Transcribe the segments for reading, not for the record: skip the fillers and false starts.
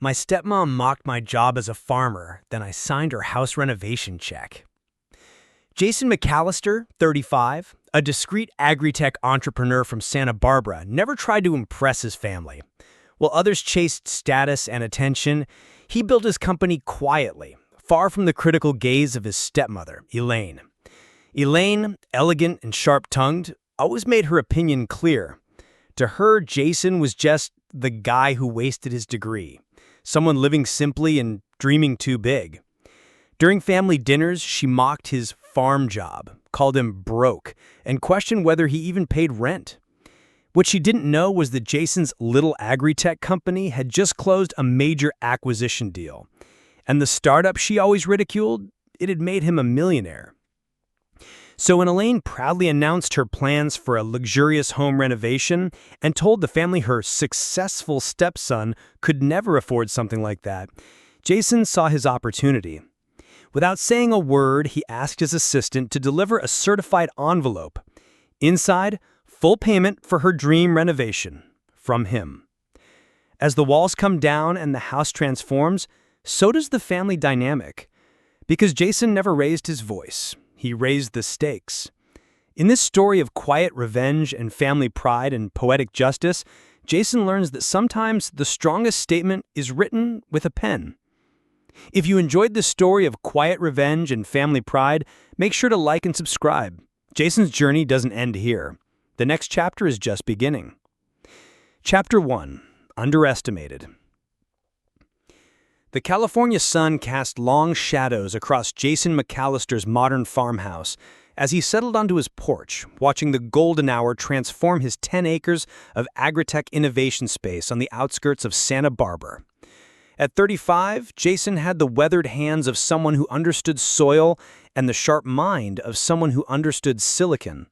My stepmom mocked my job as a farmer, then I signed her house renovation check. Jason McAllister, 35, a discreet agri-tech entrepreneur from Santa Barbara, never tried to impress his family. While others chased status and attention, he built his company quietly, far from the critical gaze of his stepmother, Elaine. Elaine, elegant and sharp-tongued, always made her opinion clear. To her, Jason was just the guy who wasted his degree, someone living simply and dreaming too big. During family dinners, she mocked his farm job, called him broke, and questioned whether he even paid rent. What she didn't know was that Jason's little agri-tech company had just closed a major acquisition deal. And the startup she always ridiculed, it had made him a millionaire. So when Elaine proudly announced her plans for a luxurious home renovation and told the family her successful stepson could never afford something like that, Jason saw his opportunity. Without saying a word, he asked his assistant to deliver a certified envelope. Inside, full payment for her dream renovation. From him. As the walls come down and the house transforms, so does the family dynamic. Because Jason never raised his voice. He raised the stakes. In this story of quiet revenge and family pride and poetic justice, Jason learns that sometimes the strongest statement is written with a pen. If you enjoyed this story of quiet revenge and family pride, make sure to like and subscribe. Jason's journey doesn't end here. The next chapter is just beginning. Chapter 1. Underestimated. The California sun cast long shadows across Jason McAllister's modern farmhouse as he settled onto his porch, watching the golden hour transform his 10 acres of agri-tech innovation space on the outskirts of Santa Barbara. At 35, Jason had the weathered hands of someone who understood soil and the sharp mind of someone who understood silicon.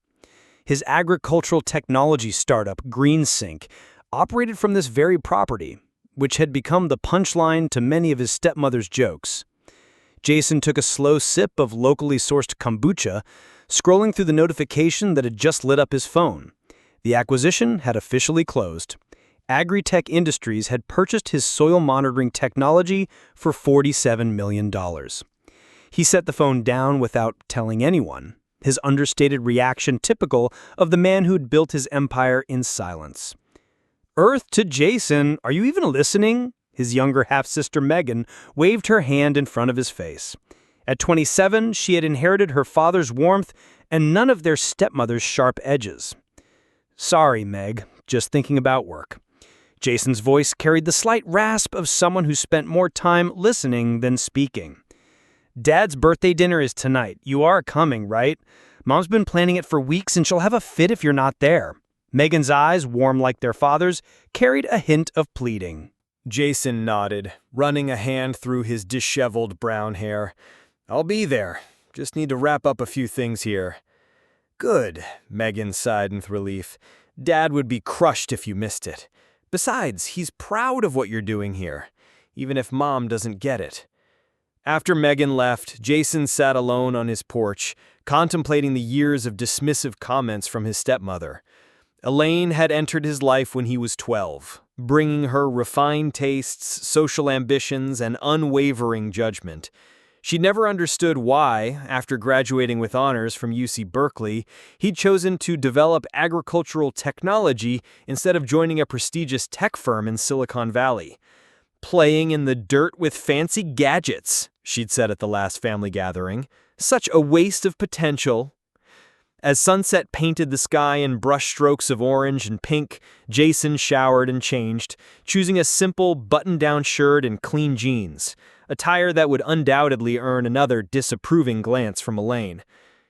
His agricultural technology startup, GreenSync, operated from this very property, which had become the punchline to many of his stepmother's jokes. Jason took a slow sip of locally sourced kombucha, scrolling through the notification that had just lit up his phone. The acquisition had officially closed. Agri-Tech Industries had purchased his soil monitoring technology for $47 million. He set the phone down without telling anyone, his understated reaction typical of the man who'd built his empire in silence. "Earth to Jason, are you even listening?" His younger half-sister Megan waved her hand in front of his face. At 27, she had inherited her father's warmth and none of their stepmother's sharp edges. "Sorry, Meg, just thinking about work." Jason's voice carried the slight rasp of someone who spent more time listening than speaking. "Dad's birthday dinner is tonight. You are coming, right? Mom's been planning it for weeks and she'll have a fit if you're not there." Megan's eyes, warm like their father's, carried a hint of pleading. Jason nodded, running a hand through his disheveled brown hair. "I'll be there. Just need to wrap up a few things here." "Good," Megan sighed with relief. "Dad would be crushed if you missed it. Besides, he's proud of what you're doing here, even if Mom doesn't get it." After Megan left, Jason sat alone on his porch, contemplating the years of dismissive comments from his stepmother. Elaine had entered his life when he was 12, bringing her refined tastes, social ambitions, and unwavering judgment. She never understood why, after graduating with honors from UC Berkeley, he'd chosen to develop agricultural technology instead of joining a prestigious tech firm in Silicon Valley. "Playing in the dirt with fancy gadgets," she'd said at the last family gathering. "Such a waste of potential." As sunset painted the sky in brushstrokes of orange and pink, Jason showered and changed, choosing a simple button-down shirt and clean jeans, attire that would undoubtedly earn another disapproving glance from Elaine.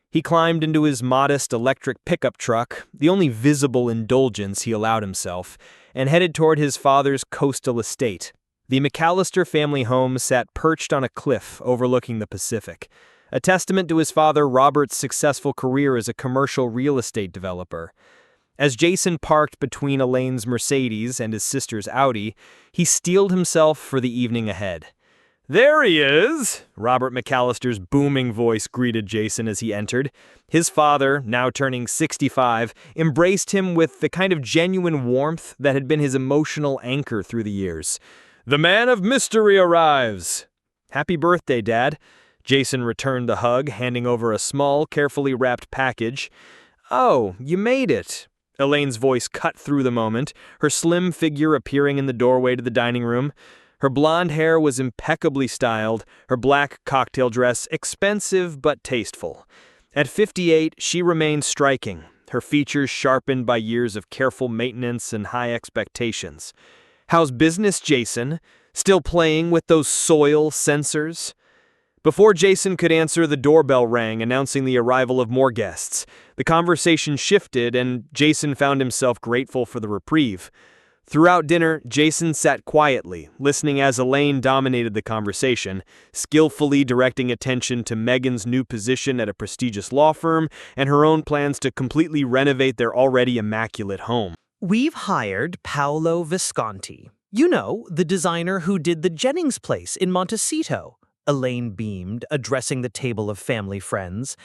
He climbed into his modest electric pickup truck, the only visible indulgence he allowed himself, and headed toward his father's coastal estate. The McAllister family home sat perched on a cliff overlooking the Pacific, a testament to his father Robert's successful career as a commercial real estate developer. As Jason parked between Elaine's Mercedes and his sister's Audi, he steeled himself for the evening ahead. "There he is!" Robert McAllister's booming voice greeted Jason as he entered. His father, now turning 65, embraced him with the kind of genuine warmth that had been his emotional anchor through the years. The man of mystery arrives. Happy birthday, Dad. Jason returned the hug, handing over a small, carefully wrapped package. Oh, you made it. Elaine's voice cut through the moment, her slim figure appearing in the doorway to the dining room. Her blonde hair was impeccably styled, her black cocktail dress expensive but tasteful. At 58, she remained striking, her features sharpened by years of careful maintenance and high expectations. How's business, Jason? Still playing with those soil sensors? Before Jason could answer, the doorbell rang, announcing the arrival of more guests. The conversation shifted, and Jason found himself grateful for the reprieve. Throughout dinner, Jason sat quietly, listening as Elaine dominated the conversation, skillfully directing attention to Megan's new position at a prestigious law firm and her own plans to completely renovate their already immaculate home. We've hired Paolo Visconti. You know, the designer who did the Jennings place in Montecito. Elaine beamed, addressing the table of family friends.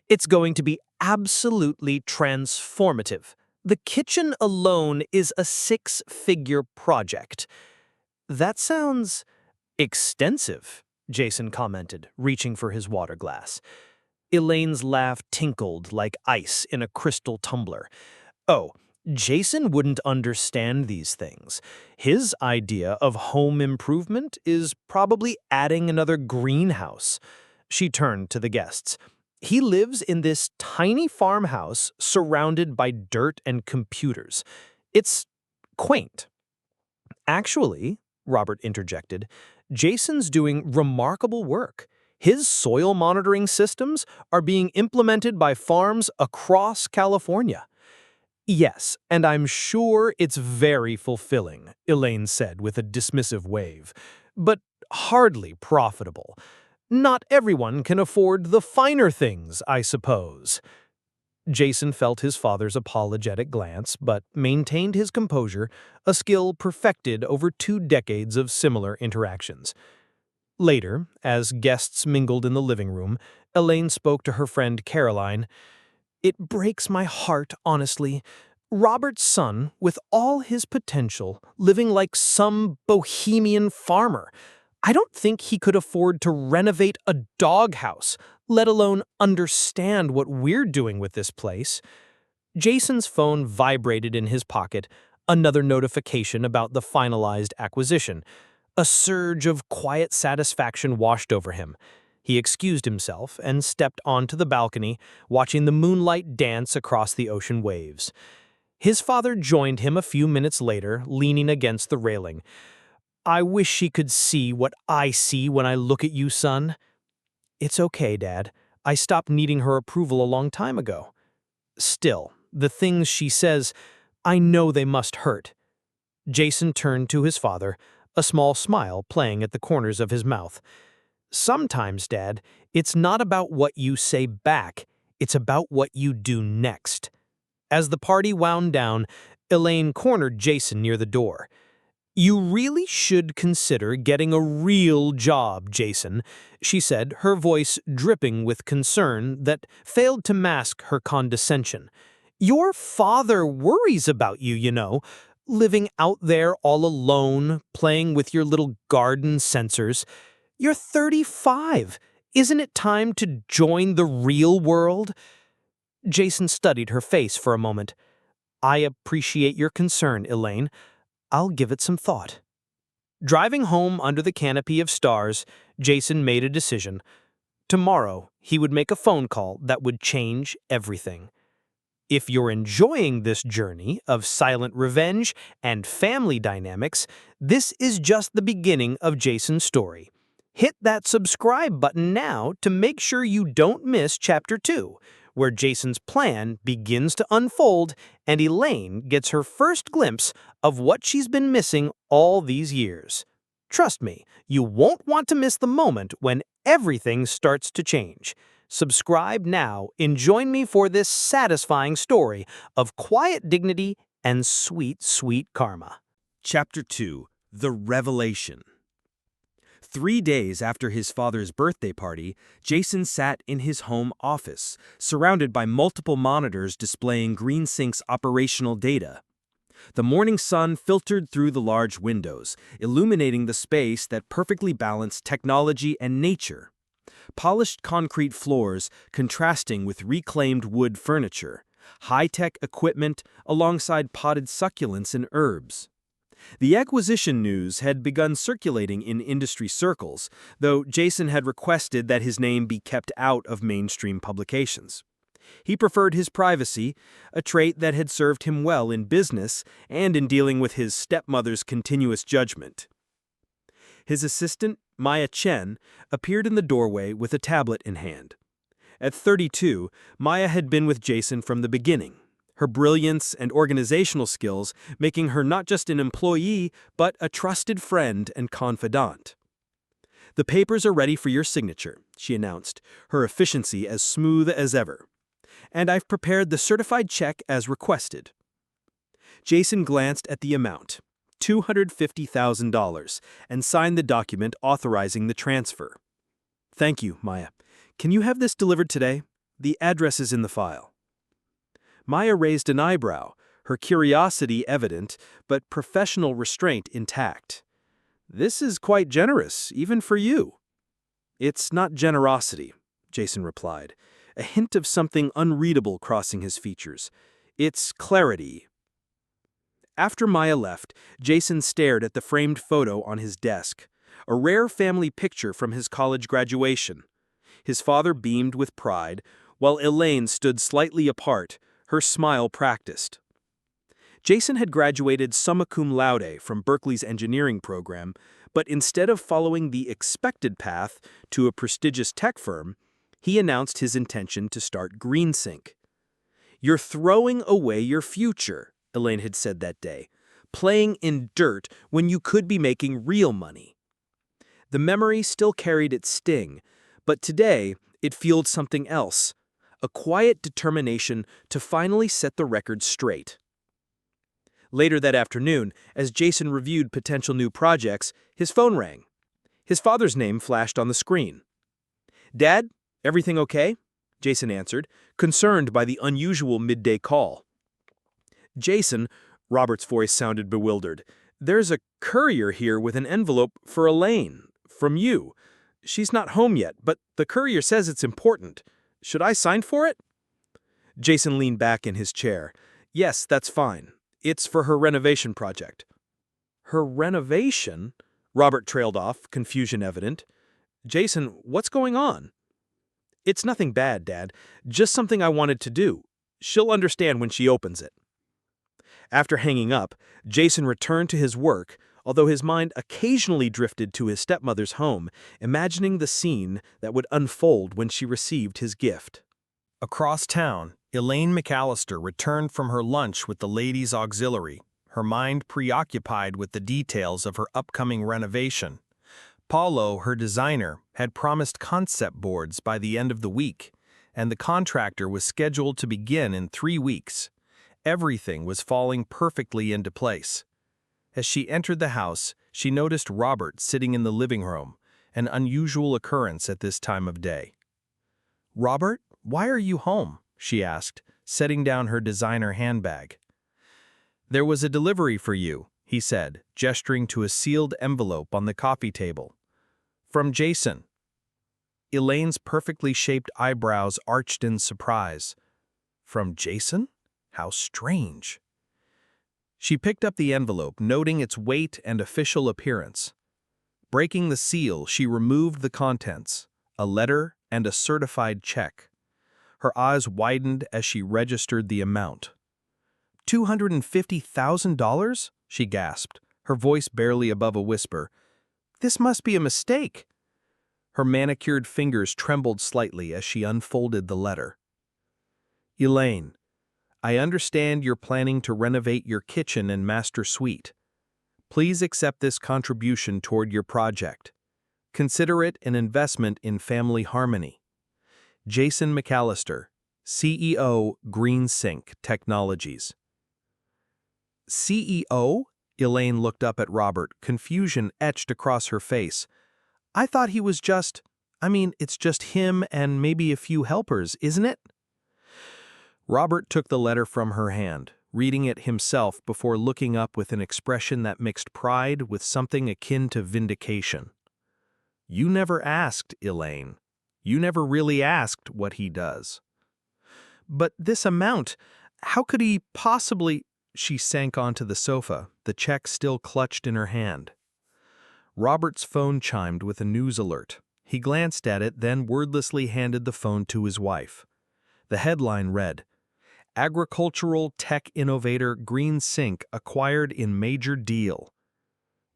It's going to be absolutely transformative. The kitchen alone is a 6-figure project. That sounds extensive, Jason commented, reaching for his water glass. Elaine's laugh tinkled like ice in a crystal tumbler. Oh, Jason wouldn't understand these things. His idea of home improvement is probably adding another greenhouse. She turned to the guests. He lives in this tiny farmhouse surrounded by dirt and computers. It's quaint. Actually, Robert interjected, Jason's doing remarkable work. His soil monitoring systems are being implemented by farms across California. Yes, and I'm sure it's very fulfilling, Elaine said with a dismissive wave, but hardly profitable. Not everyone can afford the finer things, I suppose. Jason felt his father's apologetic glance, but maintained his composure, a skill perfected over 2 decades of similar interactions. Later, as guests mingled in the living room, Elaine spoke to her friend Caroline. It breaks my heart, honestly. Robert's son, with all his potential, living like some bohemian farmer. I don't think he could afford to renovate a doghouse, let alone understand what we're doing with this place. Jason's phone vibrated in his pocket, another notification about the finalized acquisition. A surge of quiet satisfaction washed over him. He excused himself and stepped onto the balcony, watching the moonlight dance across the ocean waves. His father joined him a few minutes later, leaning against the railing. I wish she could see what I see when I look at you, son. It's okay, Dad. I stopped needing her approval a long time ago. Still, the things she says, I know they must hurt. Jason turned to his father, a small smile playing at the corners of his mouth. Sometimes, Dad, it's not about what you say back, it's about what you do next. As the party wound down, Elaine cornered Jason near the door. You really should consider getting a real job, Jason, she said, her voice dripping with concern that failed to mask her condescension. Your father worries about you, you know, living out there all alone, playing with your little garden sensors. You're 35. Isn't it time to join the real world? Jason studied her face for a moment. I appreciate your concern, Elaine. I'll give it some thought. Driving home under the canopy of stars, Jason made a decision. Tomorrow, he would make a phone call that would change everything. If you're enjoying this journey of silent revenge and family dynamics, this is just the beginning of Jason's story. Hit that subscribe button now to make sure you don't miss Chapter 2, where Jason's plan begins to unfold and Elaine gets her first glimpse of what she's been missing all these years. Trust me, you won't want to miss the moment when everything starts to change. Subscribe now and join me for this satisfying story of quiet dignity and sweet, sweet karma. Chapter 2: The Revelation. 3 days after his father's birthday party, Jason sat in his home office, surrounded by multiple monitors displaying GreenSync's operational data. The morning sun filtered through the large windows, illuminating the space that perfectly balanced technology and nature. Polished concrete floors contrasting with reclaimed wood furniture, high-tech equipment alongside potted succulents and herbs. The acquisition news had begun circulating in industry circles, though Jason had requested that his name be kept out of mainstream publications. He preferred his privacy, a trait that had served him well in business and in dealing with his stepmother's continuous judgment. His assistant, Maya Chen, appeared in the doorway with a tablet in hand. At 32, Maya had been with Jason from the beginning, her brilliance and organizational skills making her not just an employee, but a trusted friend and confidant. "The papers are ready for your signature," she announced, her efficiency as smooth as ever. "And I've prepared the certified check as requested." Jason glanced at the amount, $250,000, and signed the document authorizing the transfer. "Thank you, Maya. Can you have this delivered today? The address is in the file." Maya raised an eyebrow, her curiosity evident, but professional restraint intact. "This is quite generous, even for you." "It's not generosity," Jason replied, a hint of something unreadable crossing his features. "It's clarity." After Maya left, Jason stared at the framed photo on his desk, a rare family picture from his college graduation. His father beamed with pride, while Elaine stood slightly apart, her smile practiced. Jason had graduated summa cum laude from Berkeley's engineering program, but instead of following the expected path to a prestigious tech firm, he announced his intention to start GreenSync. "You're throwing away your future," Elaine had said that day, "playing in dirt when you could be making real money." The memory still carried its sting, but today it fueled something else, a quiet determination to finally set the record straight. Later that afternoon, as Jason reviewed potential new projects, his phone rang. His father's name flashed on the screen. "Dad, everything okay?" Jason answered, concerned by the unusual midday call. "Jason," Robert's voice sounded bewildered, "there's a courier here with an envelope for Elaine, from you. She's not home yet, but the courier says it's important. Should I sign for it?" Jason leaned back in his chair. "Yes, that's fine. It's for her renovation project." "Her renovation?" Robert trailed off, confusion evident. "Jason, what's going on?" "It's nothing bad, Dad. Just something I wanted to do. She'll understand when she opens it." After hanging up, Jason returned to his work, although his mind occasionally drifted to his stepmother's home, imagining the scene that would unfold when she received his gift. Across town, Elaine McAllister returned from her lunch with the ladies' auxiliary, her mind preoccupied with the details of her upcoming renovation. Paulo, her designer, had promised concept boards by the end of the week, and the contractor was scheduled to begin in 3 weeks. Everything was falling perfectly into place. As she entered the house, she noticed Robert sitting in the living room, an unusual occurrence at this time of day. "Robert, why are you home?" she asked, setting down her designer handbag. "There was a delivery for you," he said, gesturing to a sealed envelope on the coffee table. "From Jason." Elaine's perfectly shaped eyebrows arched in surprise. "From Jason? How strange." She picked up the envelope, noting its weight and official appearance. Breaking the seal, she removed the contents, a letter and a certified check. Her eyes widened as she registered the amount. $250,000? She gasped, her voice barely above a whisper. "This must be a mistake." Her manicured fingers trembled slightly as she unfolded the letter. "Elaine, I understand you're planning to renovate your kitchen and master suite. Please accept this contribution toward your project. Consider it an investment in family harmony. Jason McAllister, CEO, GreenSync Technologies." "CEO?" Elaine looked up at Robert, confusion etched across her face. "I thought he was it's just him and maybe a few helpers, isn't it?" Robert took the letter from her hand, reading it himself before looking up with an expression that mixed pride with something akin to vindication. You never asked, Elaine. You never really asked what he does. But this amount, how could he possibly— She sank onto the sofa, the check still clutched in her hand. Robert's phone chimed with a news alert. He glanced at it, then wordlessly handed the phone to his wife. The headline read, Agricultural Tech Innovator Green Sink Acquired in Major Deal.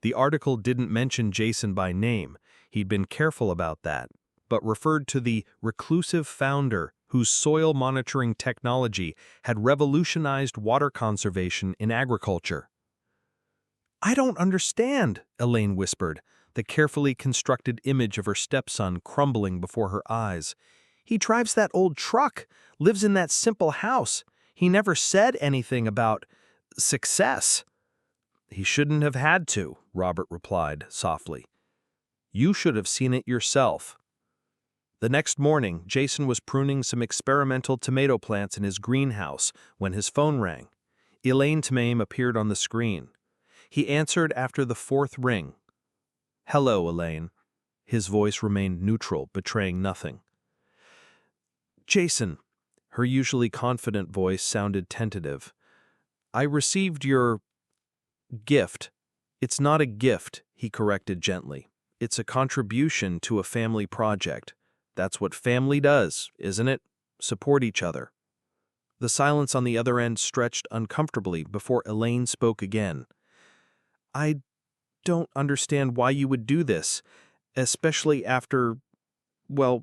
The article didn't mention Jason by name. He'd been careful about that, but referred to the reclusive founder whose soil monitoring technology had revolutionized water conservation in agriculture. I don't understand, Elaine whispered, the carefully constructed image of her stepson crumbling before her eyes. He drives that old truck, lives in that simple house. He never said anything about success. He shouldn't have had to, Robert replied softly. You should have seen it yourself. The next morning, Jason was pruning some experimental tomato plants in his greenhouse when his phone rang. Elaine Stepmom appeared on the screen. He answered after the fourth ring. Hello, Elaine. His voice remained neutral, betraying nothing. Jason. Her usually confident voice sounded tentative. I received your gift. It's not a gift, he corrected gently. It's a contribution to a family project. That's what family does, isn't it? Support each other. The silence on the other end stretched uncomfortably before Elaine spoke again. I don't understand why you would do this, especially after the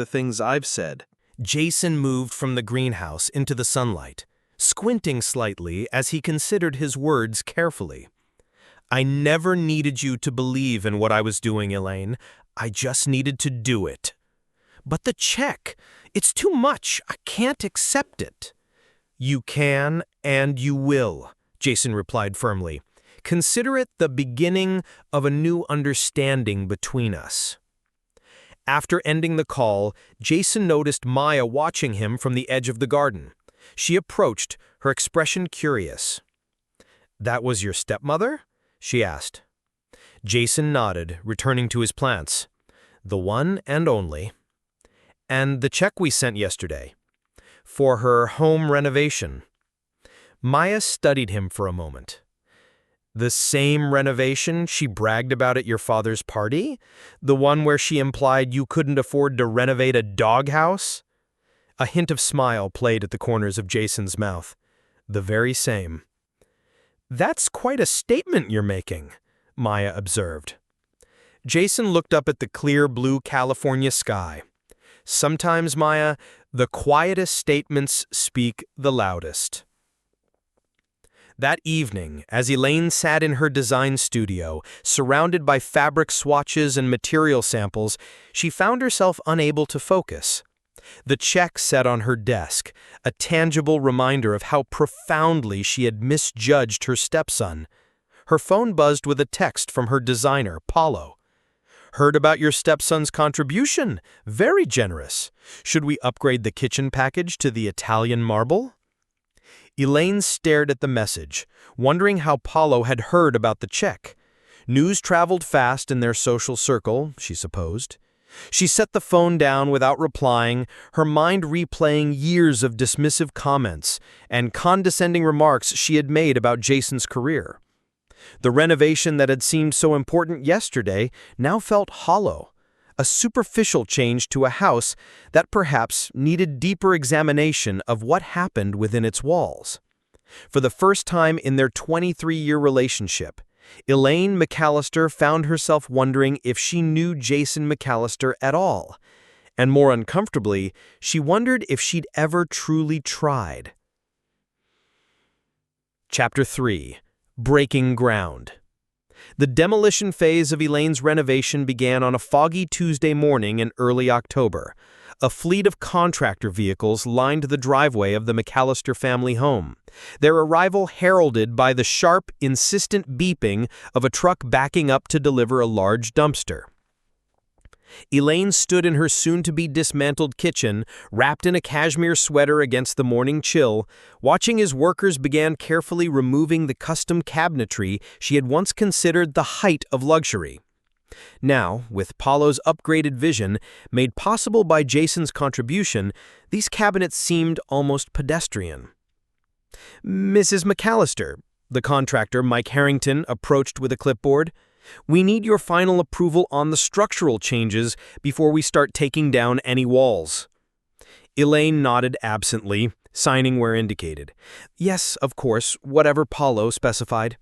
things I've said. Jason moved from the greenhouse into the sunlight, squinting slightly as he considered his words carefully. I never needed you to believe in what I was doing, Elaine. I just needed to do it. But the check, it's too much. I can't accept it. You can and you will, Jason replied firmly. Consider it the beginning of a new understanding between us. After ending the call, Jason noticed Maya watching him from the edge of the garden. She approached, her expression curious. That was your stepmother? She asked. Jason nodded, returning to his plants. The one and only. And the check we sent yesterday. For her home renovation. Maya studied him for a moment. The same renovation she bragged about at your father's party? The one where she implied you couldn't afford to renovate a doghouse? A hint of smile played at the corners of Jason's mouth. The very same. That's quite a statement you're making, Maya observed. Jason looked up at the clear blue California sky. Sometimes, Maya, the quietest statements speak the loudest. That evening, as Elaine sat in her design studio, surrounded by fabric swatches and material samples, she found herself unable to focus. The check sat on her desk, a tangible reminder of how profoundly she had misjudged her stepson. Her phone buzzed with a text from her designer, Paulo. Heard about your stepson's contribution. Very generous. Should we upgrade the kitchen package to the Italian marble? Elaine stared at the message, wondering how Paulo had heard about the check. News traveled fast in their social circle, she supposed. She set the phone down without replying, her mind replaying years of dismissive comments and condescending remarks she had made about Jason's career. The renovation that had seemed so important yesterday now felt hollow, a superficial change to a house that perhaps needed deeper examination of what happened within its walls. For the first time in their 23-year relationship, Elaine McAllister found herself wondering if she knew Jason McAllister at all, and more uncomfortably, she wondered if she'd ever truly tried. Chapter 3. Breaking Ground. The demolition phase of Elaine's renovation began on a foggy Tuesday morning in early October. A fleet of contractor vehicles lined the driveway of the McAllister family home, their arrival heralded by the sharp, insistent beeping of a truck backing up to deliver a large dumpster. Elaine stood in her soon-to-be dismantled kitchen, wrapped in a cashmere sweater against the morning chill, watching as workers began carefully removing the custom cabinetry she had once considered the height of luxury. Now, with Paulo's upgraded vision, made possible by Jason's contribution, these cabinets seemed almost pedestrian. "Mrs. McAllister," the contractor, Mike Harrington, approached with a clipboard, "we need your final approval on the structural changes before we start taking down any walls." Elaine nodded absently, signing where indicated. "Yes, of course, whatever Paulo specified."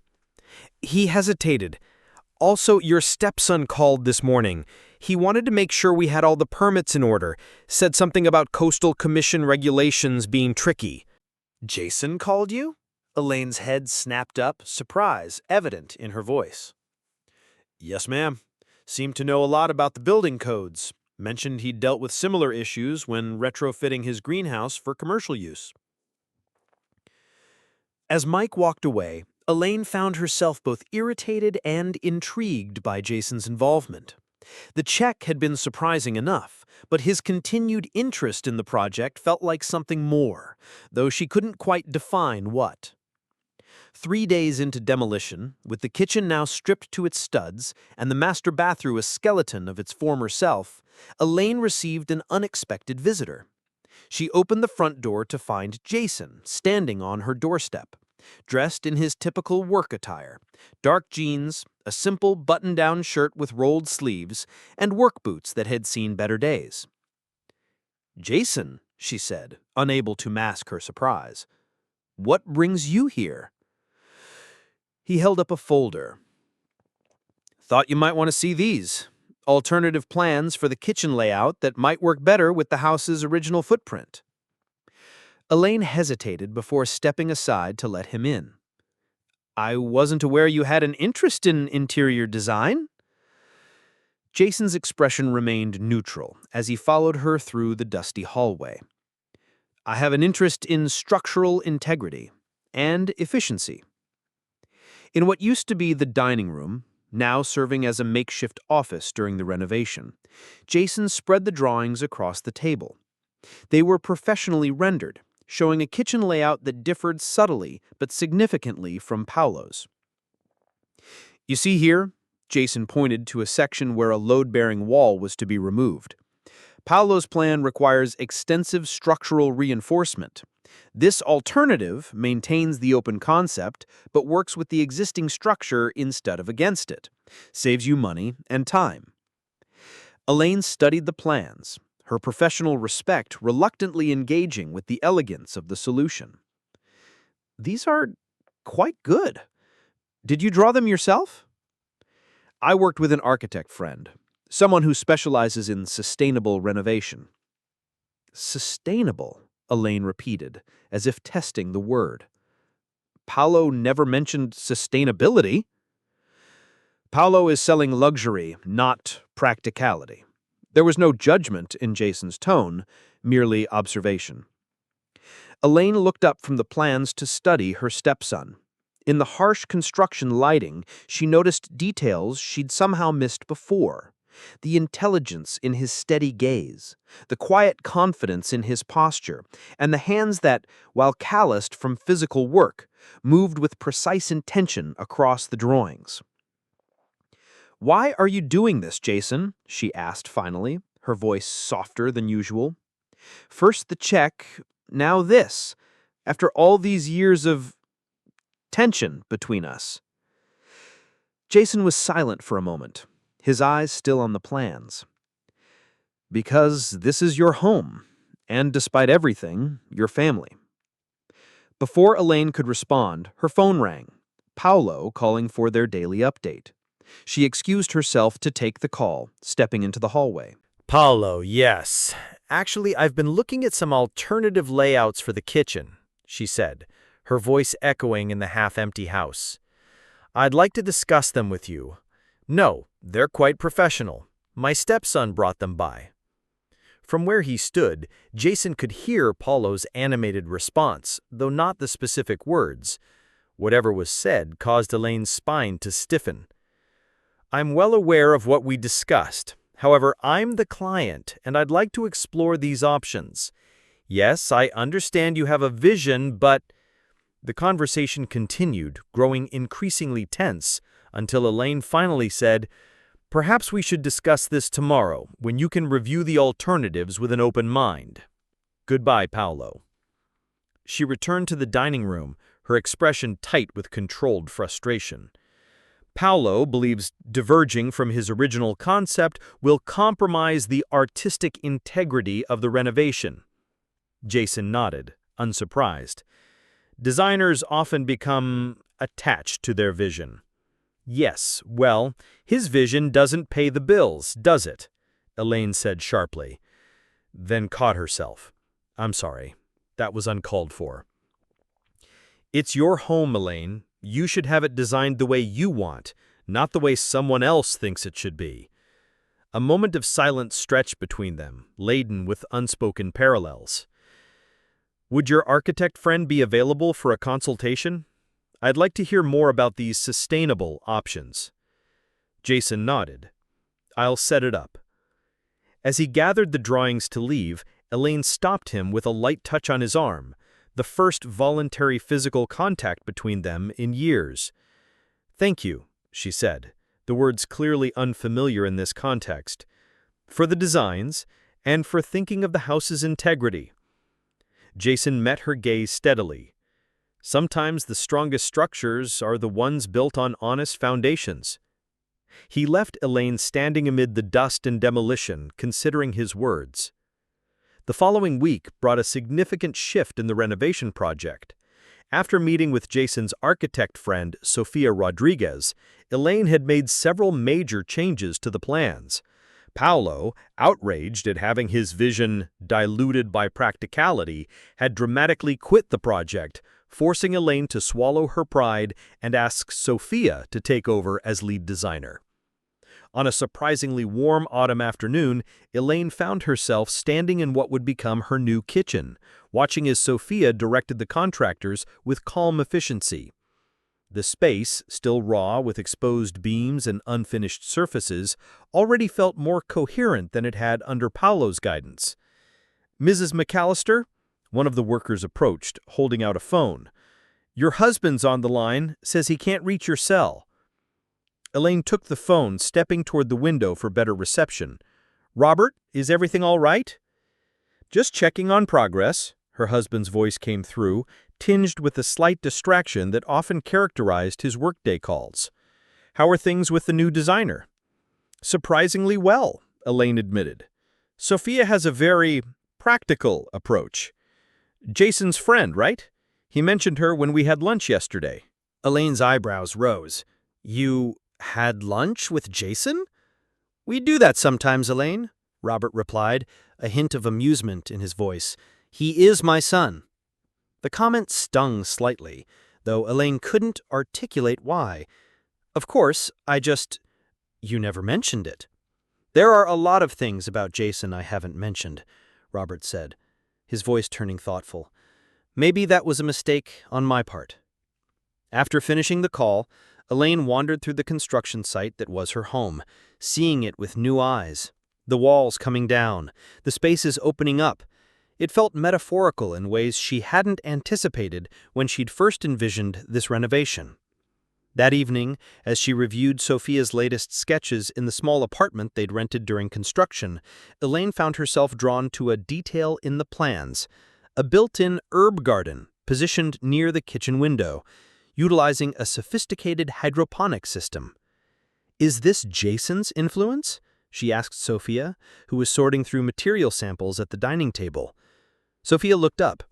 He hesitated. "Also, your stepson called this morning. He wanted to make sure we had all the permits in order, said something about coastal commission regulations being tricky." "Jason called you?" Elaine's head snapped up, surprise evident in her voice. "Yes, ma'am. Seemed to know a lot about the building codes. Mentioned he'd dealt with similar issues when retrofitting his greenhouse for commercial use." As Mike walked away, Elaine found herself both irritated and intrigued by Jason's involvement. The check had been surprising enough, but his continued interest in the project felt like something more, though she couldn't quite define what. 3 days into demolition, with the kitchen now stripped to its studs and the master bathroom a skeleton of its former self, Elaine received an unexpected visitor. She opened the front door to find Jason standing on her doorstep, dressed in his typical work attire, dark jeans, a simple button-down shirt with rolled sleeves, and work boots that had seen better days. "Jason," she said, unable to mask her surprise, "what brings you here?" He held up a folder. "Thought you might want to see these. Alternative plans for the kitchen layout that might work better with the house's original footprint." Elaine hesitated before stepping aside to let him in. "I wasn't aware you had an interest in interior design." Jason's expression remained neutral as he followed her through the dusty hallway. "I have an interest in structural integrity and efficiency." In what used to be the dining room, now serving as a makeshift office during the renovation, Jason spread the drawings across the table. They were professionally rendered, showing a kitchen layout that differed subtly but significantly from Paulo's. "You see here," Jason pointed to a section where a load-bearing wall was to be removed. "Paulo's plan requires extensive structural reinforcement. This alternative maintains the open concept, but works with the existing structure instead of against it. Saves you money and time." Elaine studied the plans, her professional respect reluctantly engaging with the elegance of the solution. "These are quite good. Did you draw them yourself?" "I worked with an architect friend, someone who specializes in sustainable renovation." "Sustainable," Elaine repeated, as if testing the word. "Paulo never mentioned sustainability." "Paulo is selling luxury, not practicality." There was no judgment in Jason's tone, merely observation. Elaine looked up from the plans to study her stepson. In the harsh construction lighting, she noticed details she'd somehow missed before. The intelligence in his steady gaze, the quiet confidence in his posture, and the hands that, while calloused from physical work, moved with precise intention across the drawings. "Why are you doing this, Jason?" she asked finally, her voice softer than usual. "First the check, now this, after all these years of tension between us." Jason was silent for a moment, his eyes still on the plans. "Because this is your home, and despite everything, your family." Before Elaine could respond, her phone rang, Paulo calling for their daily update. She excused herself to take the call, stepping into the hallway. "Paulo, yes. Actually, I've been looking at some alternative layouts for the kitchen," she said, her voice echoing in the half-empty house. "I'd like to discuss them with you. No, they're quite professional. My stepson brought them by." From where he stood, Jason could hear Paulo's animated response, though not the specific words. Whatever was said caused Elaine's spine to stiffen. "I'm well aware of what we discussed. However, I'm the client, and I'd like to explore these options. Yes, I understand you have a vision, but... The conversation continued, growing increasingly tense, until Elaine finally said, "Perhaps we should discuss this tomorrow, when you can review the alternatives with an open mind. Goodbye, Paolo." She returned to the dining room, her expression tight with controlled frustration. Paolo believes diverging from his original concept will compromise the artistic integrity of the renovation. Jason nodded, unsurprised. Designers often become attached to their vision. Yes, well, his vision doesn't pay the bills, does it? Elaine said sharply, then caught herself. I'm sorry, that was uncalled for. It's your home, Elaine. You should have it designed the way you want, not the way someone else thinks it should be. A moment of silence stretched between them, laden with unspoken parallels. Would your architect friend be available for a consultation? I'd like to hear more about these sustainable options. Jason nodded. I'll set it up. As he gathered the drawings to leave, Elaine stopped him with a light touch on his arm, the first voluntary physical contact between them in years. Thank you, she said, the words clearly unfamiliar in this context, for the designs and for thinking of the house's integrity. Jason met her gaze steadily. Sometimes the strongest structures are the ones built on honest foundations. He left Elaine standing amid the dust and demolition, considering his words. The following week brought a significant shift in the renovation project. After meeting with Jason's architect friend, Sofia Rodriguez, Elaine had made several major changes to the plans. Paolo, outraged at having his vision diluted by practicality, had dramatically quit the project, forcing Elaine to swallow her pride and ask Sofia to take over as lead designer. On a surprisingly warm autumn afternoon, Elaine found herself standing in what would become her new kitchen, watching as Sofia directed the contractors with calm efficiency. The space, still raw with exposed beams and unfinished surfaces, already felt more coherent than it had under Paolo's guidance. Mrs. McAllister? One of the workers approached, holding out a phone. Your husband's on the line, says he can't reach your cell. Elaine took the phone, stepping toward the window for better reception. Robert, is everything all right? Just checking on progress, her husband's voice came through, tinged with the slight distraction that often characterized his workday calls. How are things with the new designer? Surprisingly well, Elaine admitted. Sofia has a very practical approach. Jason's friend, right? He mentioned her when we had lunch yesterday. Elaine's eyebrows rose. You had lunch with Jason? We do that sometimes, Elaine, Robert replied, a hint of amusement in his voice. He is my son. The comment stung slightly, though Elaine couldn't articulate why. Of course, You never mentioned it. There are a lot of things about Jason I haven't mentioned, Robert said, his voice turning thoughtful. Maybe that was a mistake on my part. After finishing the call, Elaine wandered through the construction site that was her home, seeing it with new eyes. The walls coming down, the spaces opening up. It felt metaphorical in ways she hadn't anticipated when she'd first envisioned this renovation. That evening, as she reviewed Sofia's latest sketches in the small apartment they'd rented during construction, Elaine found herself drawn to a detail in the plans, a built-in herb garden positioned near the kitchen window, utilizing a sophisticated hydroponic system. Is this Jason's influence? She asked Sofia, who was sorting through material samples at the dining table. Sofia looked up.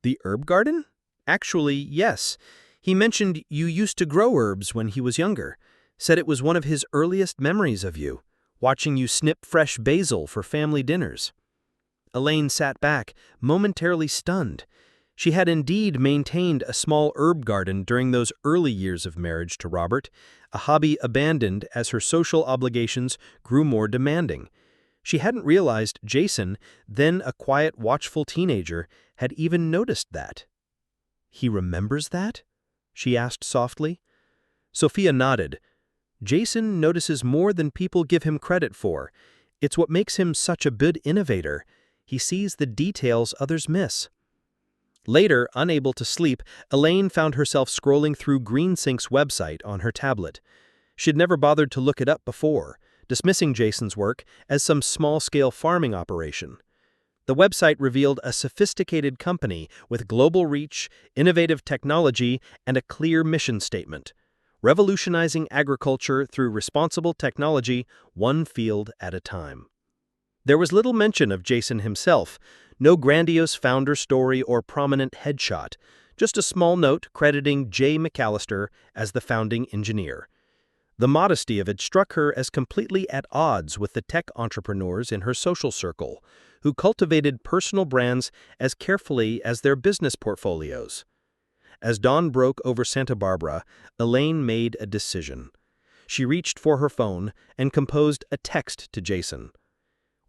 The herb garden? Actually, yes. He mentioned you used to grow herbs when he was younger, said it was one of his earliest memories of you, watching you snip fresh basil for family dinners. Elaine sat back, momentarily stunned. She had indeed maintained a small herb garden during those early years of marriage to Robert, a hobby abandoned as her social obligations grew more demanding. She hadn't realized Jason, then a quiet, watchful teenager, had even noticed that. He remembers that? She asked softly. Sofia nodded. Jason notices more than people give him credit for. It's what makes him such a good innovator. He sees the details others miss. Later, unable to sleep, Elaine found herself scrolling through GreenSync's website on her tablet. She'd never bothered to look it up before, dismissing Jason's work as some small-scale farming operation. The website revealed a sophisticated company with global reach, innovative technology, and a clear mission statement: revolutionizing agriculture through responsible technology, one field at a time. There was little mention of Jason himself, no grandiose founder story or prominent headshot, just a small note crediting J. McAllister as the founding engineer. The modesty of it struck her as completely at odds with the tech entrepreneurs in her social circle, who cultivated personal brands as carefully as their business portfolios. As dawn broke over Santa Barbara, Elaine made a decision. She reached for her phone and composed a text to Jason.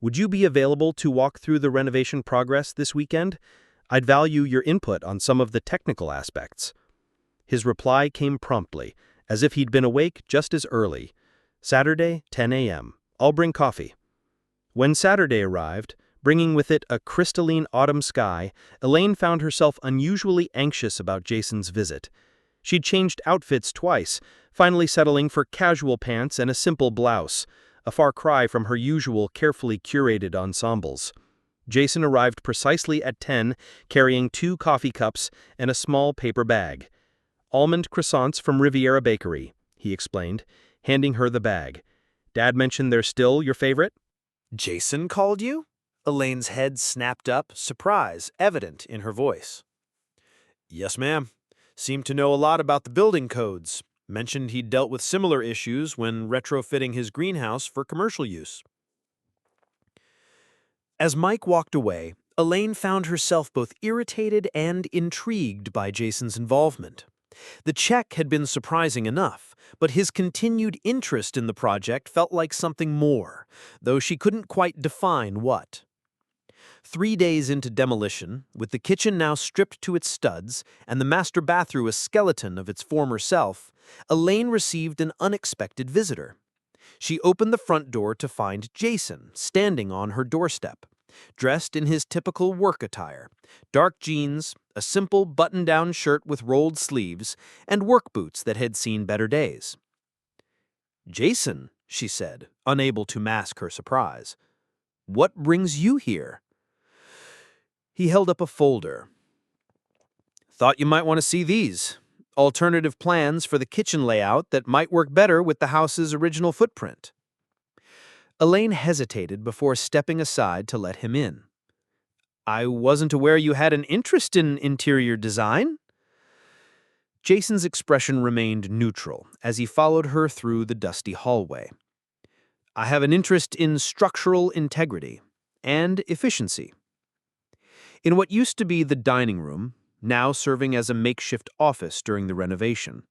"Would you be available to walk through the renovation progress this weekend? I'd value your input on some of the technical aspects." His reply came promptly, as if he'd been awake just as early. "Saturday, 10 a.m. I'll bring coffee." When Saturday arrived, bringing with it a crystalline autumn sky, Elaine found herself unusually anxious about Jason's visit. She'd changed outfits twice, finally settling for casual pants and a simple blouse, a far cry from her usual carefully curated ensembles. Jason arrived precisely at 10, carrying 2 coffee cups and a small paper bag. "Almond croissants from Riviera Bakery," he explained, handing her the bag. "Dad mentioned they're still your favorite?" "Jason called you?" Elaine's head snapped up, surprise evident in her voice. "Yes, ma'am. Seemed to know a lot about the building codes. Mentioned he'd dealt with similar issues when retrofitting his greenhouse for commercial use." As Mike walked away, Elaine found herself both irritated and intrigued by Jason's involvement. The check had been surprising enough, but his continued interest in the project felt like something more, though she couldn't quite define what. 3 days into demolition, with the kitchen now stripped to its studs and the master bathroom a skeleton of its former self, Elaine received an unexpected visitor. She opened the front door to find Jason standing on her doorstep, dressed in his typical work attire: dark jeans, a simple button-down shirt with rolled sleeves, and work boots that had seen better days. "Jason," she said, unable to mask her surprise, "what brings you here?" He held up a folder. "Thought you might want to see these. Alternative plans for the kitchen layout that might work better with the house's original footprint." Elaine hesitated before stepping aside to let him in. "I wasn't aware you had an interest in interior design." Jason's expression remained neutral as he followed her through the dusty hallway. "I have an interest in structural integrity and efficiency." In what used to be the dining room, now serving as a makeshift office during the renovation,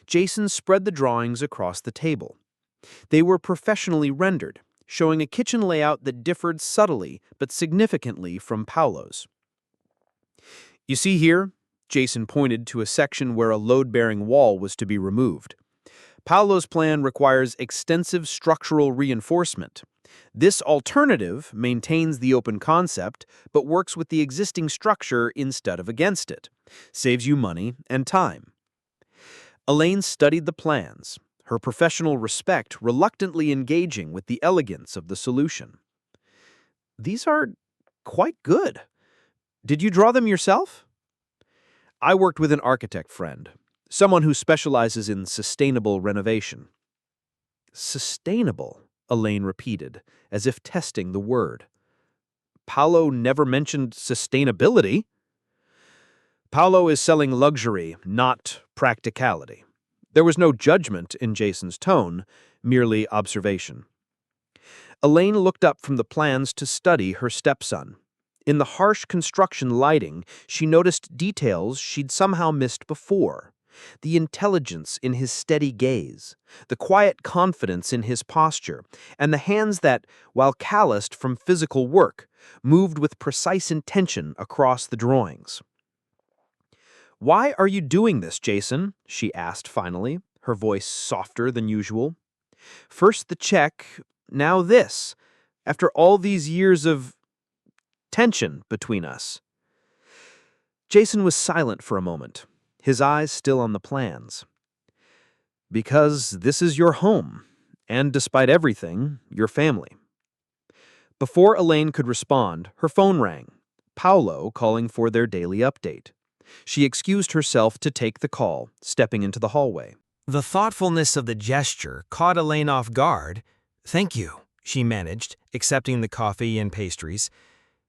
Jason spread the drawings across the table. They were professionally rendered, showing a kitchen layout that differed subtly but significantly from Paolo's. "You see here," Jason pointed to a section where a load-bearing wall was to be removed. "Paolo's plan requires extensive structural reinforcement. This alternative maintains the open concept, but works with the existing structure instead of against it. Saves you money and time." Elaine studied the plans, her professional respect reluctantly engaging with the elegance of the solution. "These are quite good. Did you draw them yourself?" "I worked with an architect friend, someone who specializes in sustainable renovation." "Sustainable," Elaine repeated, as if testing the word. "Paolo never mentioned sustainability." "Paolo is selling luxury, not practicality." There was no judgment in Jason's tone, merely observation. Elaine looked up from the plans to study her stepson. In the harsh construction lighting, she noticed details she'd somehow missed before. The intelligence in his steady gaze, the quiet confidence in his posture, and the hands that, while calloused from physical work, moved with precise intention across the drawings. "Why are you doing this, Jason?" she asked finally, her voice softer than usual. "First the check, now this. After all these years of tension between us. Jason was silent for a moment, his eyes still on the plans. Because this is your home, and despite everything, your family. Before Elaine could respond, her phone rang, Paolo calling for their daily update. She excused herself to take the call, stepping into the hallway. The thoughtfulness of the gesture caught Elaine off guard. "Thank you," she managed, accepting the coffee and pastries.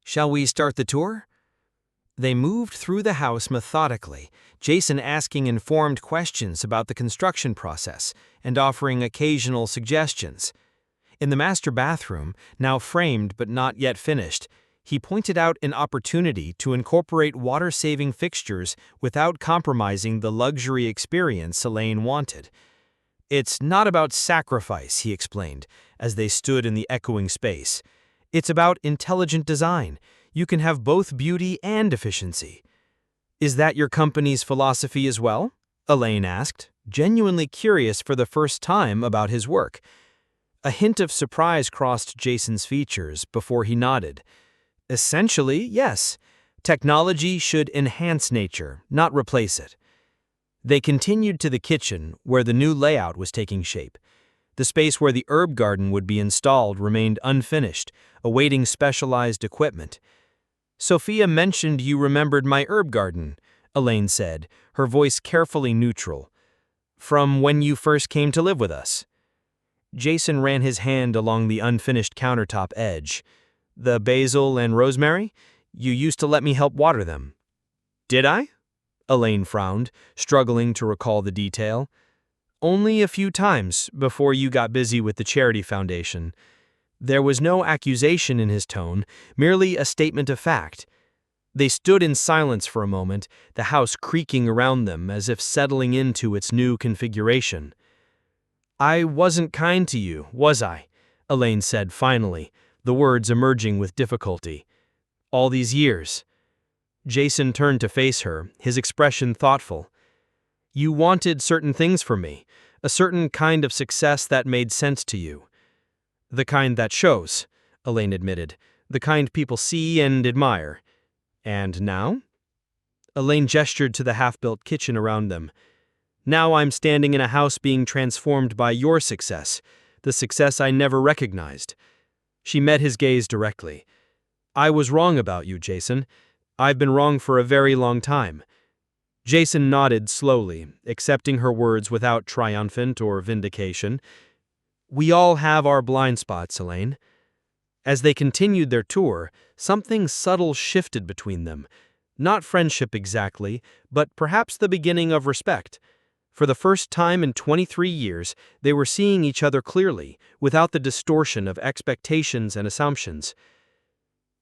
"Shall we start the tour?" They moved through the house methodically, Jason asking informed questions about the construction process and offering occasional suggestions. In the master bathroom, now framed but not yet finished, he pointed out an opportunity to incorporate water-saving fixtures without compromising the luxury experience Elaine wanted. "It's not about sacrifice," he explained, as they stood in the echoing space. "It's about intelligent design. You can have both beauty and efficiency." "Is that your company's philosophy as well?" Elaine asked, genuinely curious for the first time about his work. A hint of surprise crossed Jason's features before he nodded. "Essentially, yes. Technology should enhance nature, not replace it." They continued to the kitchen, where the new layout was taking shape. The space where the herb garden would be installed remained unfinished, awaiting specialized equipment. "Sophia mentioned you remembered my herb garden," Elaine said, her voice carefully neutral. "From when you first came to live with us." Jason ran his hand along the unfinished countertop edge. "The basil and rosemary? You used to let me help water them." "Did I?" Elaine frowned, struggling to recall the detail. "Only a few times, before you got busy with the charity foundation." There was no accusation in his tone, merely a statement of fact. They stood in silence for a moment, the house creaking around them as if settling into its new configuration. "I wasn't kind to you, was I?" Elaine said finally, the words emerging with difficulty. "All these years." Jason turned to face her, his expression thoughtful. "You wanted certain things from me, a certain kind of success that made sense to you." "The kind that shows," Elaine admitted, "the kind people see and admire." "And now?" Elaine gestured to the half-built kitchen around them. "Now I'm standing in a house being transformed by your success, the success I never recognized." She met his gaze directly. "I was wrong about you, Jason. I've been wrong for a very long time." Jason nodded slowly, accepting her words without triumphant or vindication. "We all have our blind spots, Elaine." As they continued their tour, something subtle shifted between them. Not friendship exactly, but perhaps the beginning of respect. For the first time in 23 years, they were seeing each other clearly, without the distortion of expectations and assumptions.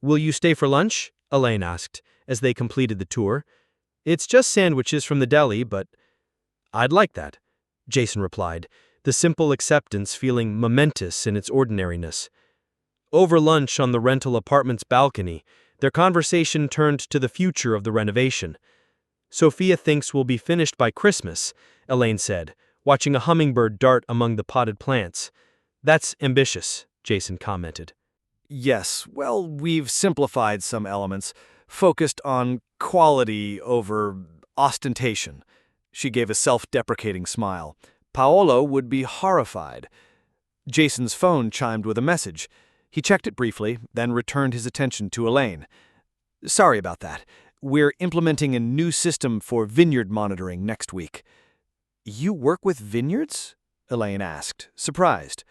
"Will you stay for lunch?" Elaine asked, as they completed the tour. "It's just sandwiches from the deli, but—" "I'd like that," Jason replied, the simple acceptance feeling momentous in its ordinariness. Over lunch on the rental apartment's balcony, their conversation turned to the future of the renovation. "Sophia thinks we'll be finished by Christmas," Elaine said, watching a hummingbird dart among the potted plants. "That's ambitious," Jason commented. Yes, well, we've simplified some elements, focused on quality over ostentation. She gave a self-deprecating smile. Paolo would be horrified. Jason's phone chimed with a message. He checked it briefly, then returned his attention to Elaine. "Sorry about that. We're implementing a new system for vineyard monitoring next week." "You work with vineyards?" Elaine asked, surprised.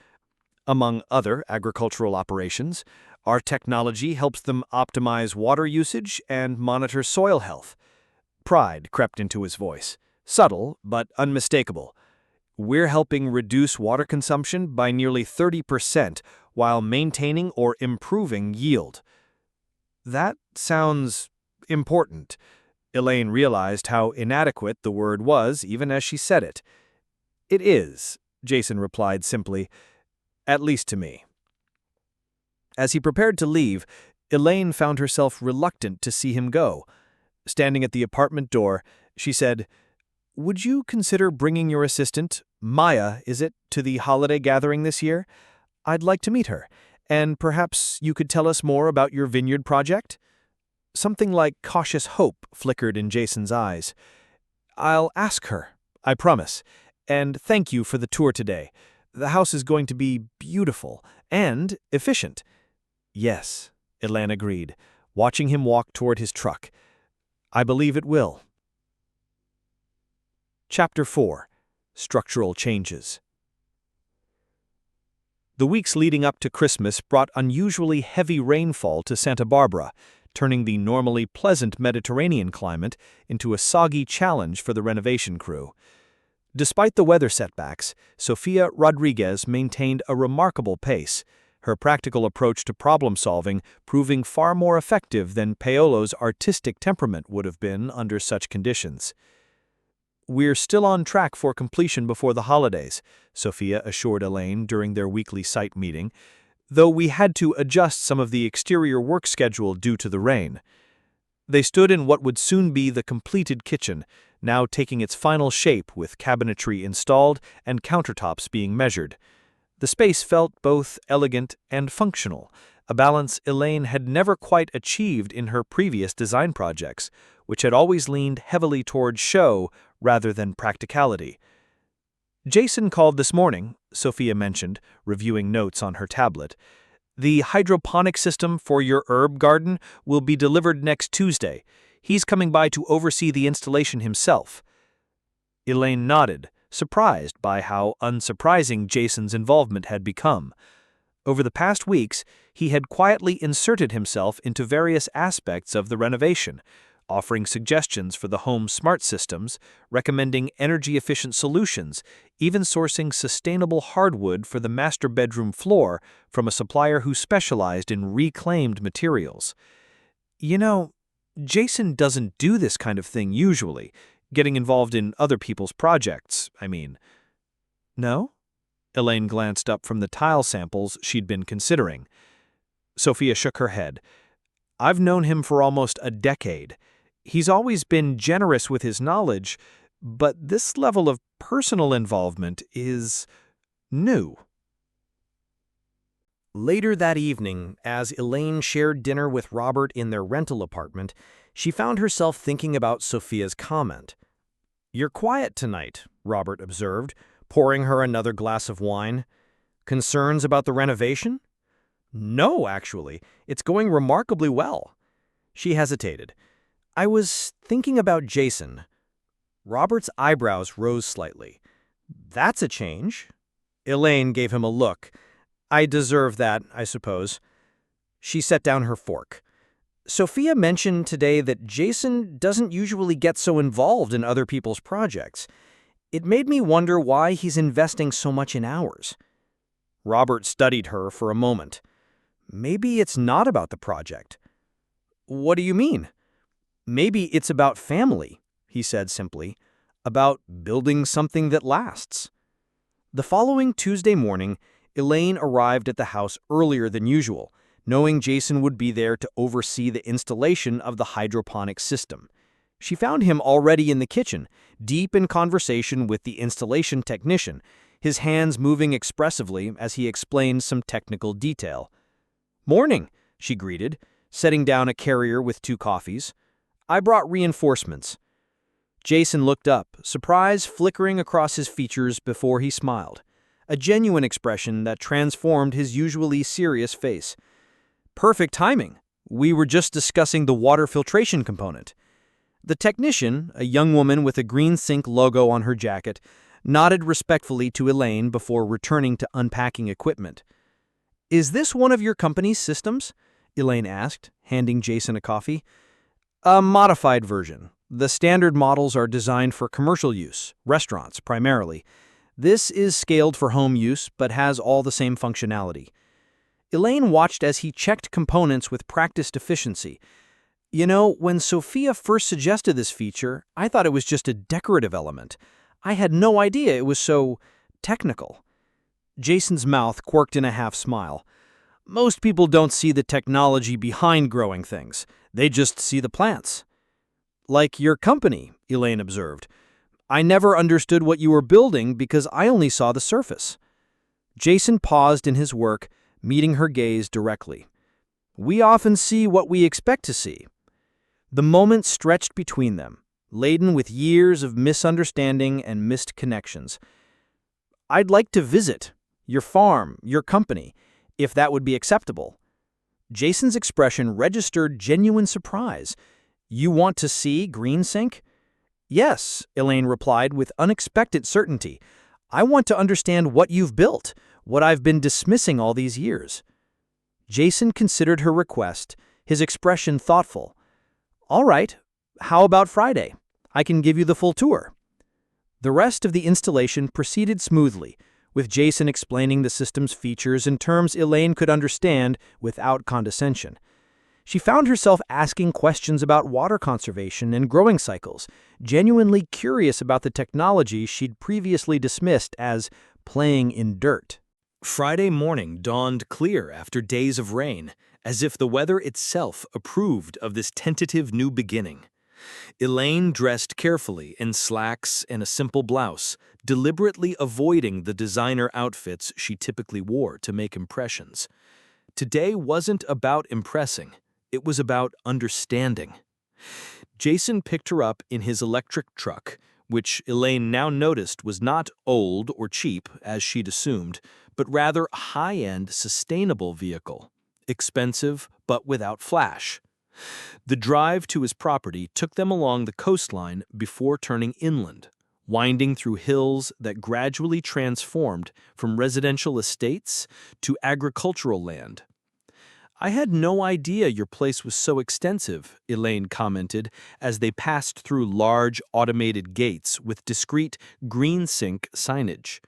"Among other agricultural operations, our technology helps them optimize water usage and monitor soil health." Pride crept into his voice, subtle but unmistakable. "We're helping reduce water consumption by nearly 30% while maintaining or improving yield." That sounds important. Elaine realized how inadequate the word was even as she said it. "It is," Jason replied simply, "at least to me." As he prepared to leave, Elaine found herself reluctant to see him go. Standing at the apartment door, she said, "Would you consider bringing your assistant, Maya, is it, to the holiday gathering this year? I'd like to meet her, And perhaps you could tell us more about your vineyard project? Something like cautious hope flickered in Jason's eyes. I'll ask her, I promise. And thank you for the tour today. The house is going to be beautiful and efficient. Yes, Elaine agreed, watching him walk toward his truck. I believe it will. Chapter 4. Structural Changes. The weeks leading up to Christmas brought unusually heavy rainfall to Santa Barbara, turning the normally pleasant Mediterranean climate into a soggy challenge for the renovation crew. Despite the weather setbacks, Sofia Rodriguez maintained a remarkable pace, her practical approach to problem-solving proving far more effective than Paolo's artistic temperament would have been under such conditions. We're still on track for completion before the holidays, Sofia assured Elaine during their weekly site meeting, though we had to adjust some of the exterior work schedule due to the rain. They stood in what would soon be the completed kitchen, now taking its final shape with cabinetry installed and countertops being measured. The space felt both elegant and functional, a balance Elaine had never quite achieved in her previous design projects, which had always leaned heavily toward show rather than practicality. Jason called this morning, Sophia mentioned, reviewing notes on her tablet. The hydroponic system for your herb garden will be delivered next Tuesday. He's coming by to oversee the installation himself. Elaine nodded, surprised by how unsurprising Jason's involvement had become. Over the past weeks, he had quietly inserted himself into various aspects of the renovation, offering suggestions for the home's smart systems, recommending energy-efficient solutions, even sourcing sustainable hardwood for the master bedroom floor from a supplier who specialized in reclaimed materials. You know, Jason doesn't do this kind of thing usually, getting involved in other people's projects, I mean. No? Elaine glanced up from the tile samples she'd been considering. Sophia shook her head. I've known him for almost a decade. He's always been generous with his knowledge, but this level of personal involvement is new. Later that evening, as Elaine shared dinner with Robert in their rental apartment, she found herself thinking about Sophia's comment. "You're quiet tonight," Robert observed, pouring her another glass of wine. "Concerns about the renovation?" "No, actually. It's going remarkably well." She hesitated. "I was thinking about Jason." Robert's eyebrows rose slightly. "That's a change." Elaine gave him a look. "I deserve that, I suppose." She set down her fork. "Sophia mentioned today that Jason doesn't usually get so involved in other people's projects. It made me wonder why he's investing so much in ours." Robert studied her for a moment. "Maybe it's not about the project." "What do you mean?" "Maybe it's about family," he said simply, "about building something that lasts." The following Tuesday morning, Elaine arrived at the house earlier than usual, knowing Jason would be there to oversee the installation of the hydroponic system. She found him already in the kitchen, deep in conversation with the installation technician, his hands moving expressively as he explained some technical detail. "Morning," she greeted, setting down a carrier with 2 coffees. "I brought reinforcements." Jason looked up, surprise flickering across his features before he smiled, a genuine expression that transformed his usually serious face. "Perfect timing. We were just discussing the water filtration component." The technician, a young woman with a green sink logo on her jacket, nodded respectfully to Elaine before returning to unpacking equipment. "Is this one of your company's systems?" Elaine asked, handing Jason a coffee. "A modified version. The standard models are designed for commercial use, restaurants primarily. This is scaled for home use but has all the same functionality." Elaine watched as he checked components with practiced efficiency. "You know, when Sophia first suggested this feature, I thought it was just a decorative element. I had no idea it was so technical." Jason's mouth quirked in a half-smile. "Most people don't see the technology behind growing things. They just see the plants." "Like your company," Elaine observed. "I never understood what you were building because I only saw the surface." Jason paused in his work, meeting her gaze directly. "We often see what we expect to see." The moment stretched between them, laden with years of misunderstanding and missed connections. "I'd like to visit your farm, your company, if that would be acceptable." Jason's expression registered genuine surprise. "You want to see GreenSync?" "Yes," Elaine replied with unexpected certainty. "I want to understand what you've built, what I've been dismissing all these years." Jason considered her request, his expression thoughtful. "All right, how about Friday? I can give you the full tour." The rest of the installation proceeded smoothly, with Jason explaining the system's features in terms Elaine could understand without condescension. She found herself asking questions about water conservation and growing cycles, genuinely curious about the technology she'd previously dismissed as playing in dirt. Friday morning dawned clear after days of rain, as if the weather itself approved of this tentative new beginning. Elaine dressed carefully in slacks and a simple blouse, deliberately avoiding the designer outfits she typically wore to make impressions. Today wasn't about impressing, it was about understanding. Jason picked her up in his electric truck, which Elaine now noticed was not old or cheap, as she'd assumed, but rather a high-end, sustainable vehicle, expensive but without flash. The drive to his property took them along the coastline before turning inland, winding through hills that gradually transformed from residential estates to agricultural land. "I had no idea your place was so extensive," Elaine commented as they passed through large automated gates with discreet GreenSync signage.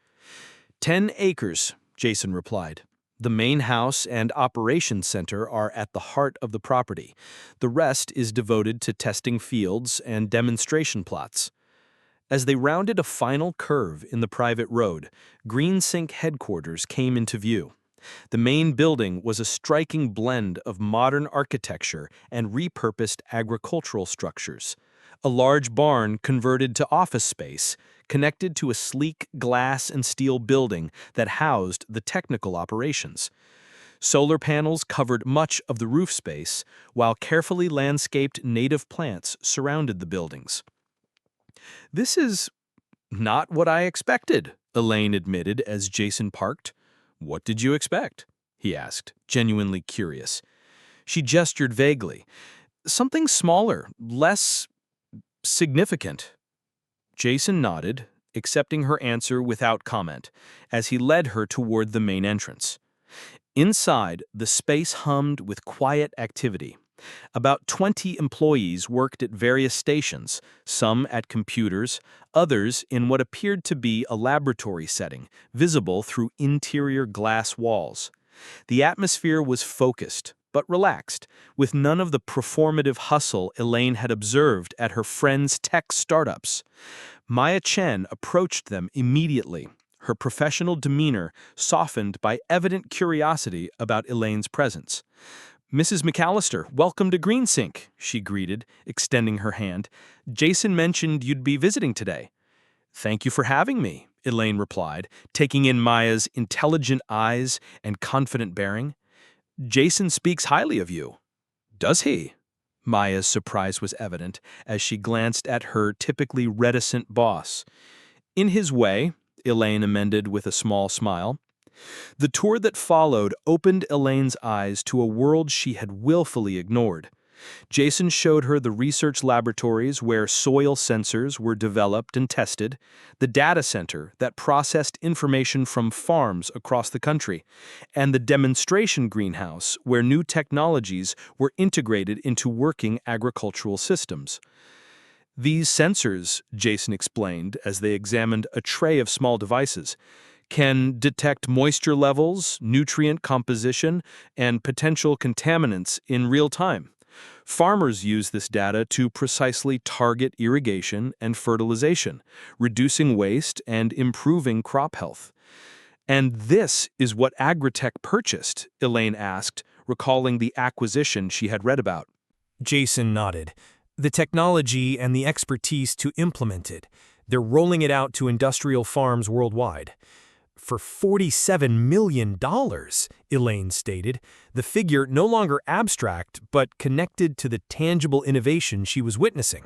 10 acres, Jason replied. "The main house and operations center are at the heart of the property. The rest is devoted to testing fields and demonstration plots." As they rounded a final curve in the private road, GreenSync headquarters came into view. The main building was a striking blend of modern architecture and repurposed agricultural structures. A large barn converted to office space, connected to a sleek glass and steel building that housed the technical operations. Solar panels covered much of the roof space, while carefully landscaped native plants surrounded the buildings. "This is not what I expected," Elaine admitted as Jason parked. "What did you expect?" he asked, genuinely curious. She gestured vaguely. "Something smaller, less significant." Jason nodded, accepting her answer without comment, as he led her toward the main entrance. Inside, the space hummed with quiet activity. About 20 employees worked at various stations, some at computers, others in what appeared to be a laboratory setting, visible through interior glass walls. The atmosphere was focused, but relaxed, with none of the performative hustle Elaine had observed at her friends' tech startups. Maya Chen approached them immediately, her professional demeanor softened by evident curiosity about Elaine's presence. "Mrs. McAllister, welcome to GreenSync," she greeted, extending her hand. "Jason mentioned you'd be visiting today." "Thank you for having me," Elaine replied, taking in Maya's intelligent eyes and confident bearing. "Jason speaks highly of you." "Does he?" Maya's surprise was evident as she glanced at her typically reticent boss. "In his way," Elaine amended with a small smile. The tour that followed opened Elaine's eyes to a world she had willfully ignored. Jason showed her the research laboratories where soil sensors were developed and tested, the data center that processed information from farms across the country, and the demonstration greenhouse where new technologies were integrated into working agricultural systems. "These sensors," Jason explained as they examined a tray of small devices, "can detect moisture levels, nutrient composition, and potential contaminants in real time. Farmers use this data to precisely target irrigation and fertilization, reducing waste and improving crop health." "And this is what Agritech purchased?" Elaine asked, recalling the acquisition she had read about. Jason nodded. "The technology and the expertise to implement it. They're rolling it out to industrial farms worldwide." for $47 million, Elaine stated, the figure no longer abstract but connected to the tangible innovation she was witnessing.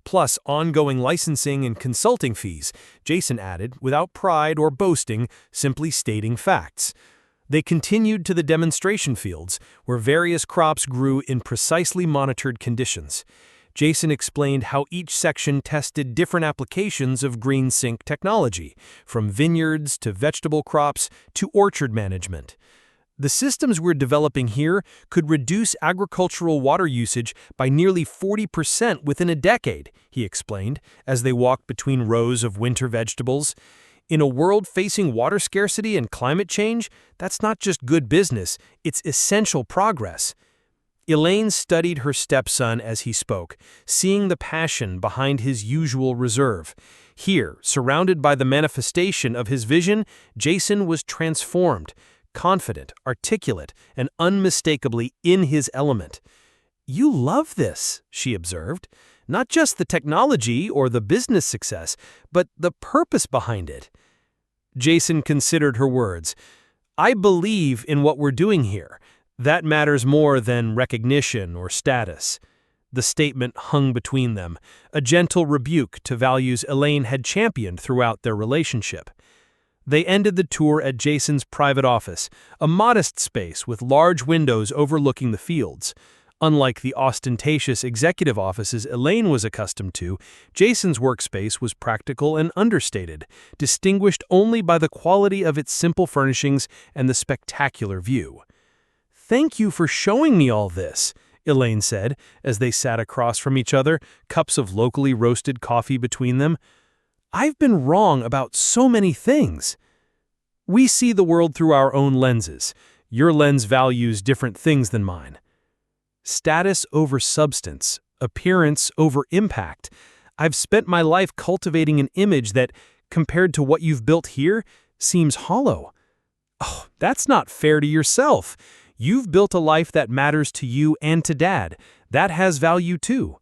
Plus ongoing licensing and consulting fees, Jason added, without pride or boasting, simply stating facts. They continued to the demonstration fields, where various crops grew in precisely monitored conditions. Jason explained how each section tested different applications of GreenSync technology, from vineyards to vegetable crops to orchard management. The systems we're developing here could reduce agricultural water usage by nearly 40% within a decade, he explained, as they walked between rows of winter vegetables. In a world facing water scarcity and climate change, that's not just good business, it's essential progress. Elaine studied her stepson as he spoke, seeing the passion behind his usual reserve. Here, surrounded by the manifestation of his vision, Jason was transformed, confident, articulate, and unmistakably in his element. "You love this," she observed. "Not just the technology or the business success, but the purpose behind it." Jason considered her words. "I believe in what we're doing here. That matters more than recognition or status." The statement hung between them, a gentle rebuke to values Elaine had championed throughout their relationship. They ended the tour at Jason's private office, a modest space with large windows overlooking the fields. Unlike the ostentatious executive offices Elaine was accustomed to, Jason's workspace was practical and understated, distinguished only by the quality of its simple furnishings and the spectacular view. "Thank you for showing me all this," Elaine said, as they sat across from each other, cups of locally roasted coffee between them. "I've been wrong about so many things." "We see the world through our own lenses. Your lens values different things than mine." Status over substance, appearance over impact. I've spent my life cultivating an image that, compared to what you've built here, seems hollow. "Oh, that's not fair to yourself. You've built a life that matters to you and to Dad. That has value too."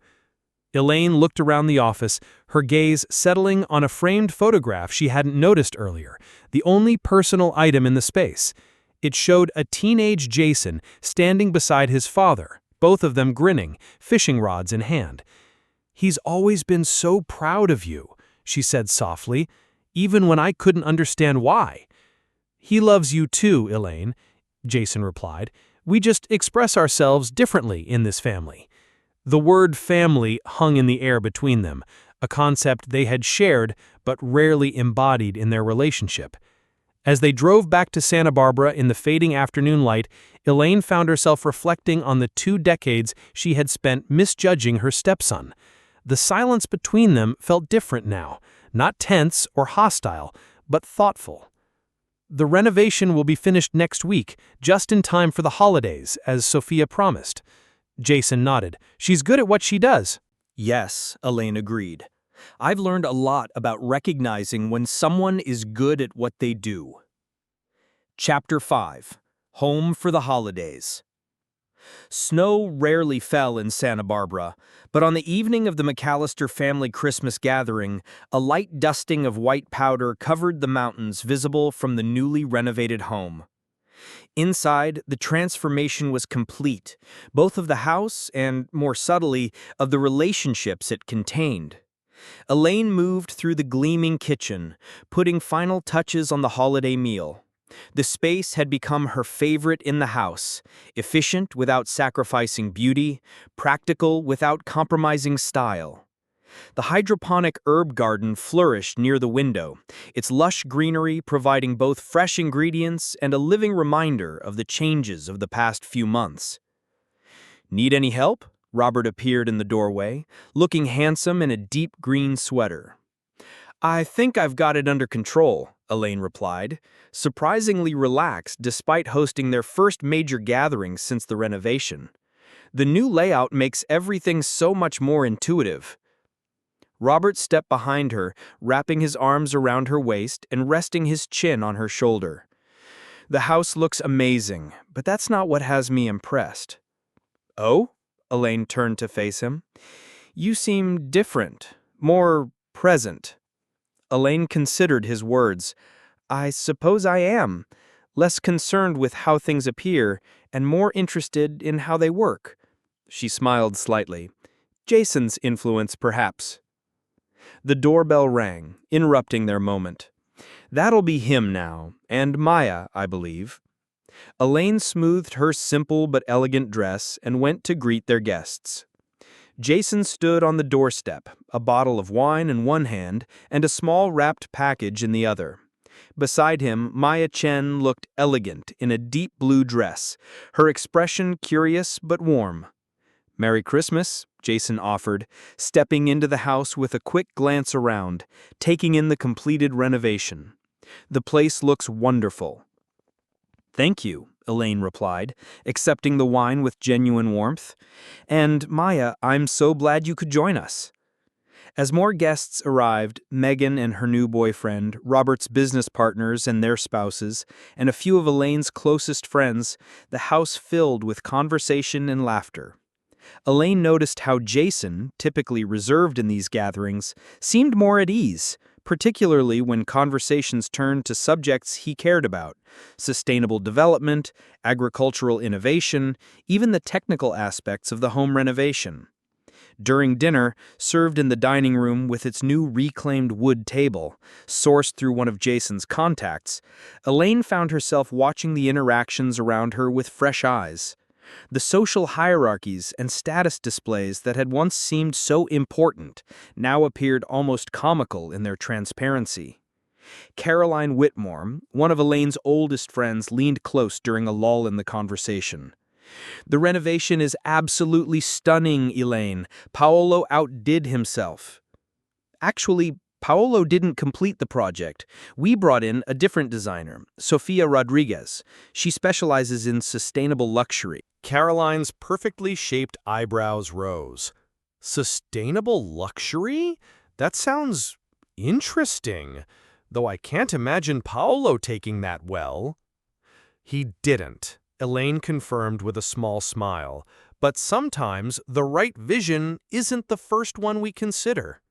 Elaine looked around the office, her gaze settling on a framed photograph she hadn't noticed earlier, the only personal item in the space. It showed a teenage Jason standing beside his father, both of them grinning, fishing rods in hand. "He's always been so proud of you," she said softly, "even when I couldn't understand why." "He loves you too, Elaine," Jason replied. "We just express ourselves differently in this family." The word family hung in the air between them, a concept they had shared but rarely embodied in their relationship. As they drove back to Santa Barbara in the fading afternoon light, Elaine found herself reflecting on the 2 decades she had spent misjudging her stepson. The silence between them felt different now, not tense or hostile, but thoughtful. "The renovation will be finished next week, just in time for the holidays, as Sophia promised." Jason nodded. "She's good at what she does." Yes, Elaine agreed. I've learned a lot about recognizing when someone is good at what they do. Chapter 5. Home for the Holidays. Snow rarely fell in Santa Barbara, but on the evening of the McAllister family Christmas gathering, a light dusting of white powder covered the mountains visible from the newly renovated home. Inside, the transformation was complete, both of the house and, more subtly, of the relationships it contained. Elaine moved through the gleaming kitchen, putting final touches on the holiday meal. The space had become her favorite in the house, efficient without sacrificing beauty, practical without compromising style. The hydroponic herb garden flourished near the window, its lush greenery providing both fresh ingredients and a living reminder of the changes of the past few months. "Need any help?" Robert appeared in the doorway, looking handsome in a deep green sweater. "I think I've got it under control," Elaine replied, surprisingly relaxed despite hosting their first major gathering since the renovation. "The new layout makes everything so much more intuitive." Robert stepped behind her, wrapping his arms around her waist and resting his chin on her shoulder. "The house looks amazing, but that's not what has me impressed." "Oh?" Elaine turned to face him. "You seem different, more present." Elaine considered his words. I suppose I am. Less concerned with how things appear and more interested in how they work. She smiled slightly. Jason's influence, perhaps. The doorbell rang, interrupting their moment. That'll be him now, and Maya, I believe. Elaine smoothed her simple but elegant dress and went to greet their guests. Jason stood on the doorstep, a bottle of wine in one hand and a small wrapped package in the other. Beside him, Maya Chen looked elegant in a deep blue dress, her expression curious but warm. "Merry Christmas," Jason offered, stepping into the house with a quick glance around, taking in the completed renovation. "The place looks wonderful." "Thank you," Elaine replied, accepting the wine with genuine warmth. "And Maya, I'm so glad you could join us." As more guests arrived, Megan and her new boyfriend, Robert's business partners and their spouses, and a few of Elaine's closest friends, the house filled with conversation and laughter. Elaine noticed how Jason, typically reserved in these gatherings, seemed more at ease, particularly when conversations turned to subjects he cared about: sustainable development, agricultural innovation, even the technical aspects of the home renovation. During dinner, served in the dining room with its new reclaimed wood table, sourced through one of Jason's contacts, Elaine found herself watching the interactions around her with fresh eyes. The social hierarchies and status displays that had once seemed so important now appeared almost comical in their transparency. Caroline Whitmore, one of Elaine's oldest friends, leaned close during a lull in the conversation. "The renovation is absolutely stunning, Elaine. Paolo outdid himself." "Actually, Paolo didn't complete the project. We brought in a different designer, Sofia Rodriguez. She specializes in sustainable luxury." Caroline's perfectly shaped eyebrows rose. Sustainable luxury? That sounds interesting, though I can't imagine Paolo taking that well. He didn't, Elaine confirmed with a small smile, but sometimes the right vision isn't the first one we consider.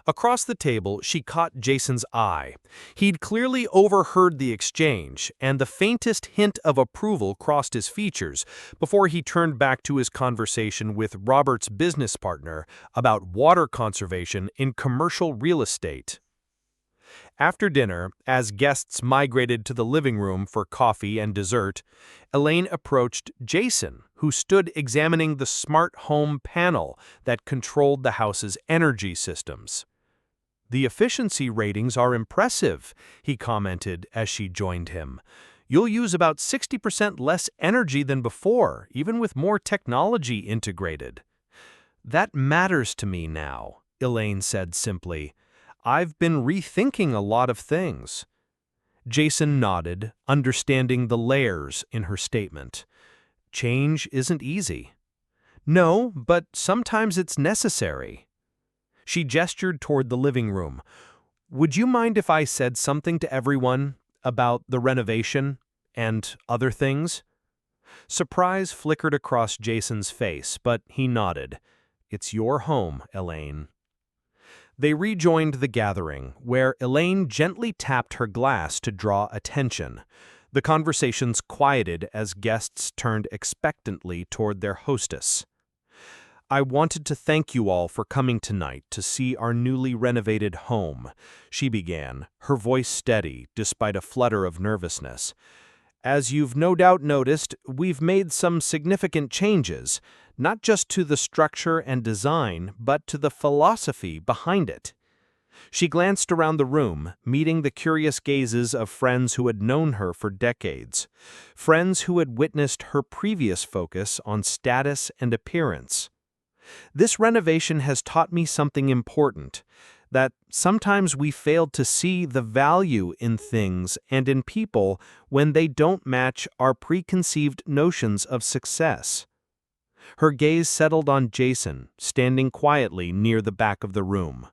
Across the table, she caught Jason's eye. He'd clearly overheard the exchange, and the faintest hint of approval crossed his features before he turned back to his conversation with Robert's business partner about water conservation in commercial real estate. After dinner, as guests migrated to the living room for coffee and dessert, Elaine approached Jason, who stood examining the smart home panel that controlled the house's energy systems. "The efficiency ratings are impressive," he commented as she joined him. "You'll use about 60% less energy than before, even with more technology integrated." "That matters to me now," Elaine said simply. "I've been rethinking a lot of things." Jason nodded, understanding the layers in her statement. "Change isn't easy." "No, but sometimes it's necessary." She gestured toward the living room. "Would you mind if I said something to everyone about the renovation and other things?" Surprise flickered across Jason's face, but he nodded. "It's your home, Elaine." They rejoined the gathering, where Elaine gently tapped her glass to draw attention. The conversations quieted as guests turned expectantly toward their hostess. "I wanted to thank you all for coming tonight to see our newly renovated home," she began, her voice steady despite a flutter of nervousness. "As you've no doubt noticed, we've made some significant changes, not just to the structure and design, but to the philosophy behind it." She glanced around the room, meeting the curious gazes of friends who had known her for decades, friends who had witnessed her previous focus on status and appearance. "This renovation has taught me something important, that sometimes we fail to see the value in things and in people when they don't match our preconceived notions of success." Her gaze settled on Jason, standing quietly near the back of the room.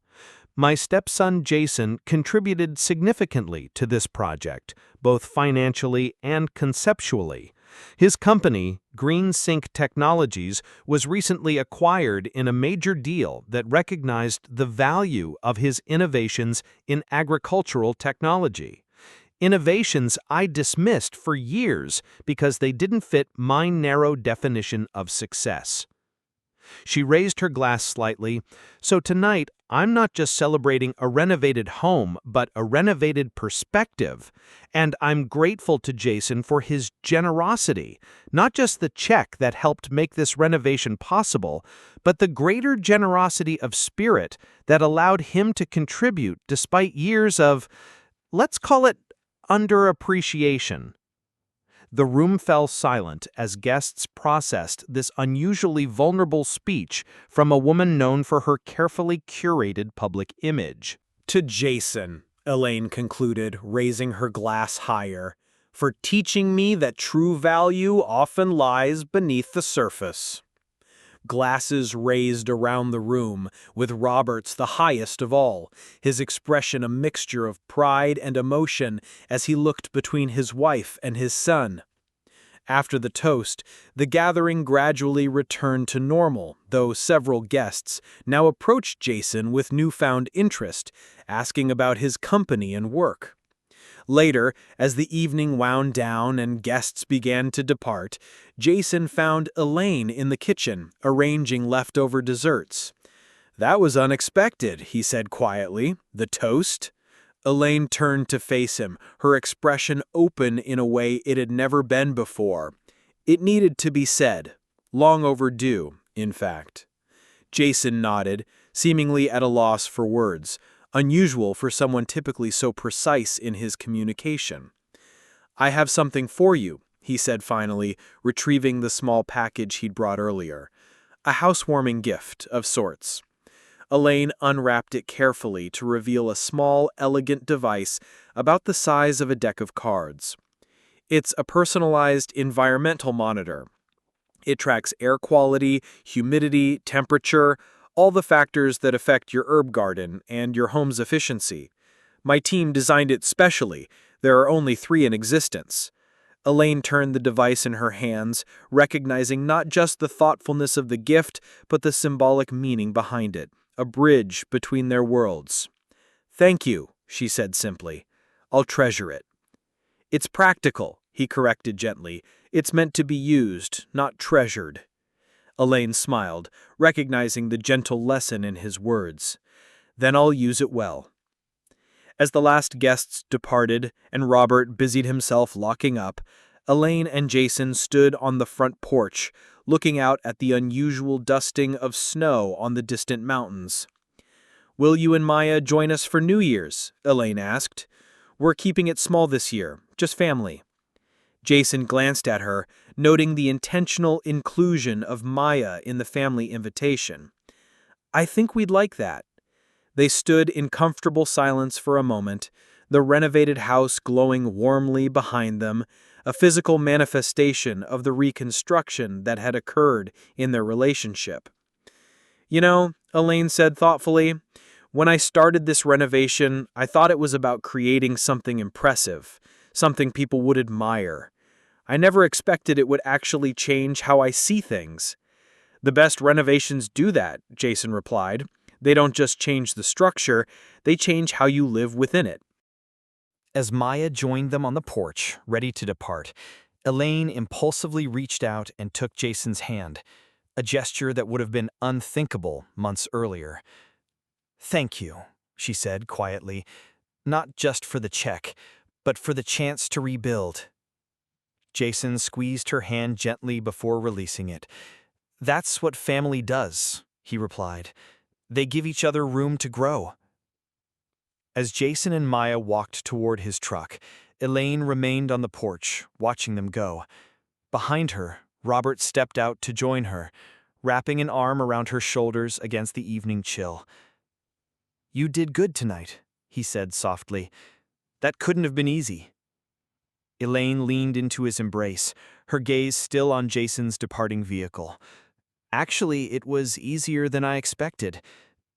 "My stepson Jason contributed significantly to this project, both financially and conceptually. His company, Green Sync Technologies, was recently acquired in a major deal that recognized the value of his innovations in agricultural technology. Innovations I dismissed for years because they didn't fit my narrow definition of success. She raised her glass slightly. So tonight, I'm not just celebrating a renovated home, but a renovated perspective. And I'm grateful to Jason for his generosity, not just the check that helped make this renovation possible, but the greater generosity of spirit that allowed him to contribute despite years of, let's call it, underappreciation. The room fell silent as guests processed this unusually vulnerable speech from a woman known for her carefully curated public image. To Jason, Elaine concluded, raising her glass higher, for teaching me that true value often lies beneath the surface. Glasses raised around the room, with Robert's the highest of all, his expression a mixture of pride and emotion as he looked between his wife and his son. After the toast, the gathering gradually returned to normal, though several guests now approached Jason with newfound interest, asking about his company and work. Later, as the evening wound down and guests began to depart, Jason found Elaine in the kitchen, arranging leftover desserts. "That was unexpected," he said quietly. "The toast?" Elaine turned to face him, her expression open in a way it had never been before. It needed to be said. Long overdue, in fact. Jason nodded, seemingly at a loss for words, unusual for someone typically so precise in his communication. "I have something for you," he said finally, retrieving the small package he'd brought earlier. "A housewarming gift of sorts." Elaine unwrapped it carefully to reveal a small, elegant device about the size of a deck of cards. It's a personalized environmental monitor. It tracks air quality, humidity, temperature, all the factors that affect your herb garden and your home's efficiency. My team designed it specially. There are only 3 in existence. Elaine turned the device in her hands, recognizing not just the thoughtfulness of the gift, but the symbolic meaning behind it, a bridge between their worlds. "Thank you," she said simply. "I'll treasure it." "It's practical," he corrected gently. "It's meant to be used, not treasured." Elaine smiled, recognizing the gentle lesson in his words. "Then I'll use it well." As the last guests departed and Robert busied himself locking up, Elaine and Jason stood on the front porch, looking out at the unusual dusting of snow on the distant mountains. "Will you and Maya join us for New Year's?" Elaine asked. "We're keeping it small this year, just family." Jason glanced at her, noting the intentional inclusion of Maya in the family invitation. "I think we'd like that." They stood in comfortable silence for a moment, the renovated house glowing warmly behind them, a physical manifestation of the reconstruction that had occurred in their relationship. "You know," Elaine said thoughtfully, "when I started this renovation, I thought it was about creating something impressive, something people would admire. I never expected it would actually change how I see things." "The best renovations do that," Jason replied. "They don't just change the structure, they change how you live within it." As Maya joined them on the porch, ready to depart, Elaine impulsively reached out and took Jason's hand, a gesture that would have been unthinkable months earlier. "Thank you," she said quietly, "not just for the check, but for the chance to rebuild." Jason squeezed her hand gently before releasing it. "That's what family does," he replied. "They give each other room to grow." As Jason and Maya walked toward his truck, Elaine remained on the porch, watching them go. Behind her, Robert stepped out to join her, wrapping an arm around her shoulders against the evening chill. "You did good tonight," he said softly. "That couldn't have been easy." Elaine leaned into his embrace, her gaze still on Jason's departing vehicle. "Actually, it was easier than I expected.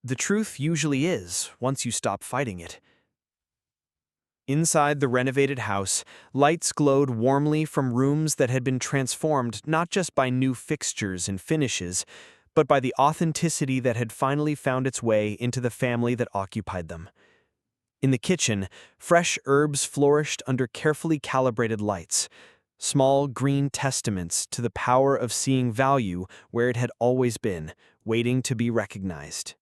The truth usually is, once you stop fighting it." Inside the renovated house, lights glowed warmly from rooms that had been transformed not just by new fixtures and finishes, but by the authenticity that had finally found its way into the family that occupied them. In the kitchen, fresh herbs flourished under carefully calibrated lights, small green testaments to the power of seeing value where it had always been, waiting to be recognized.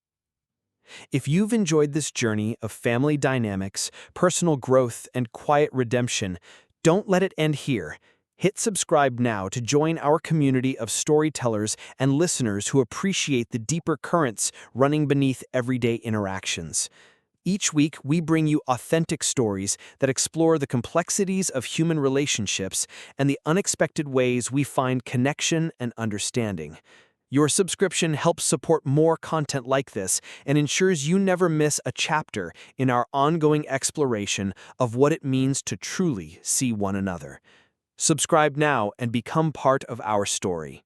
If you've enjoyed this journey of family dynamics, personal growth, and quiet redemption, don't let it end here. Hit subscribe now to join our community of storytellers and listeners who appreciate the deeper currents running beneath everyday interactions. Each week, we bring you authentic stories that explore the complexities of human relationships and the unexpected ways we find connection and understanding. Your subscription helps support more content like this and ensures you never miss a chapter in our ongoing exploration of what it means to truly see one another. Subscribe now and become part of our story.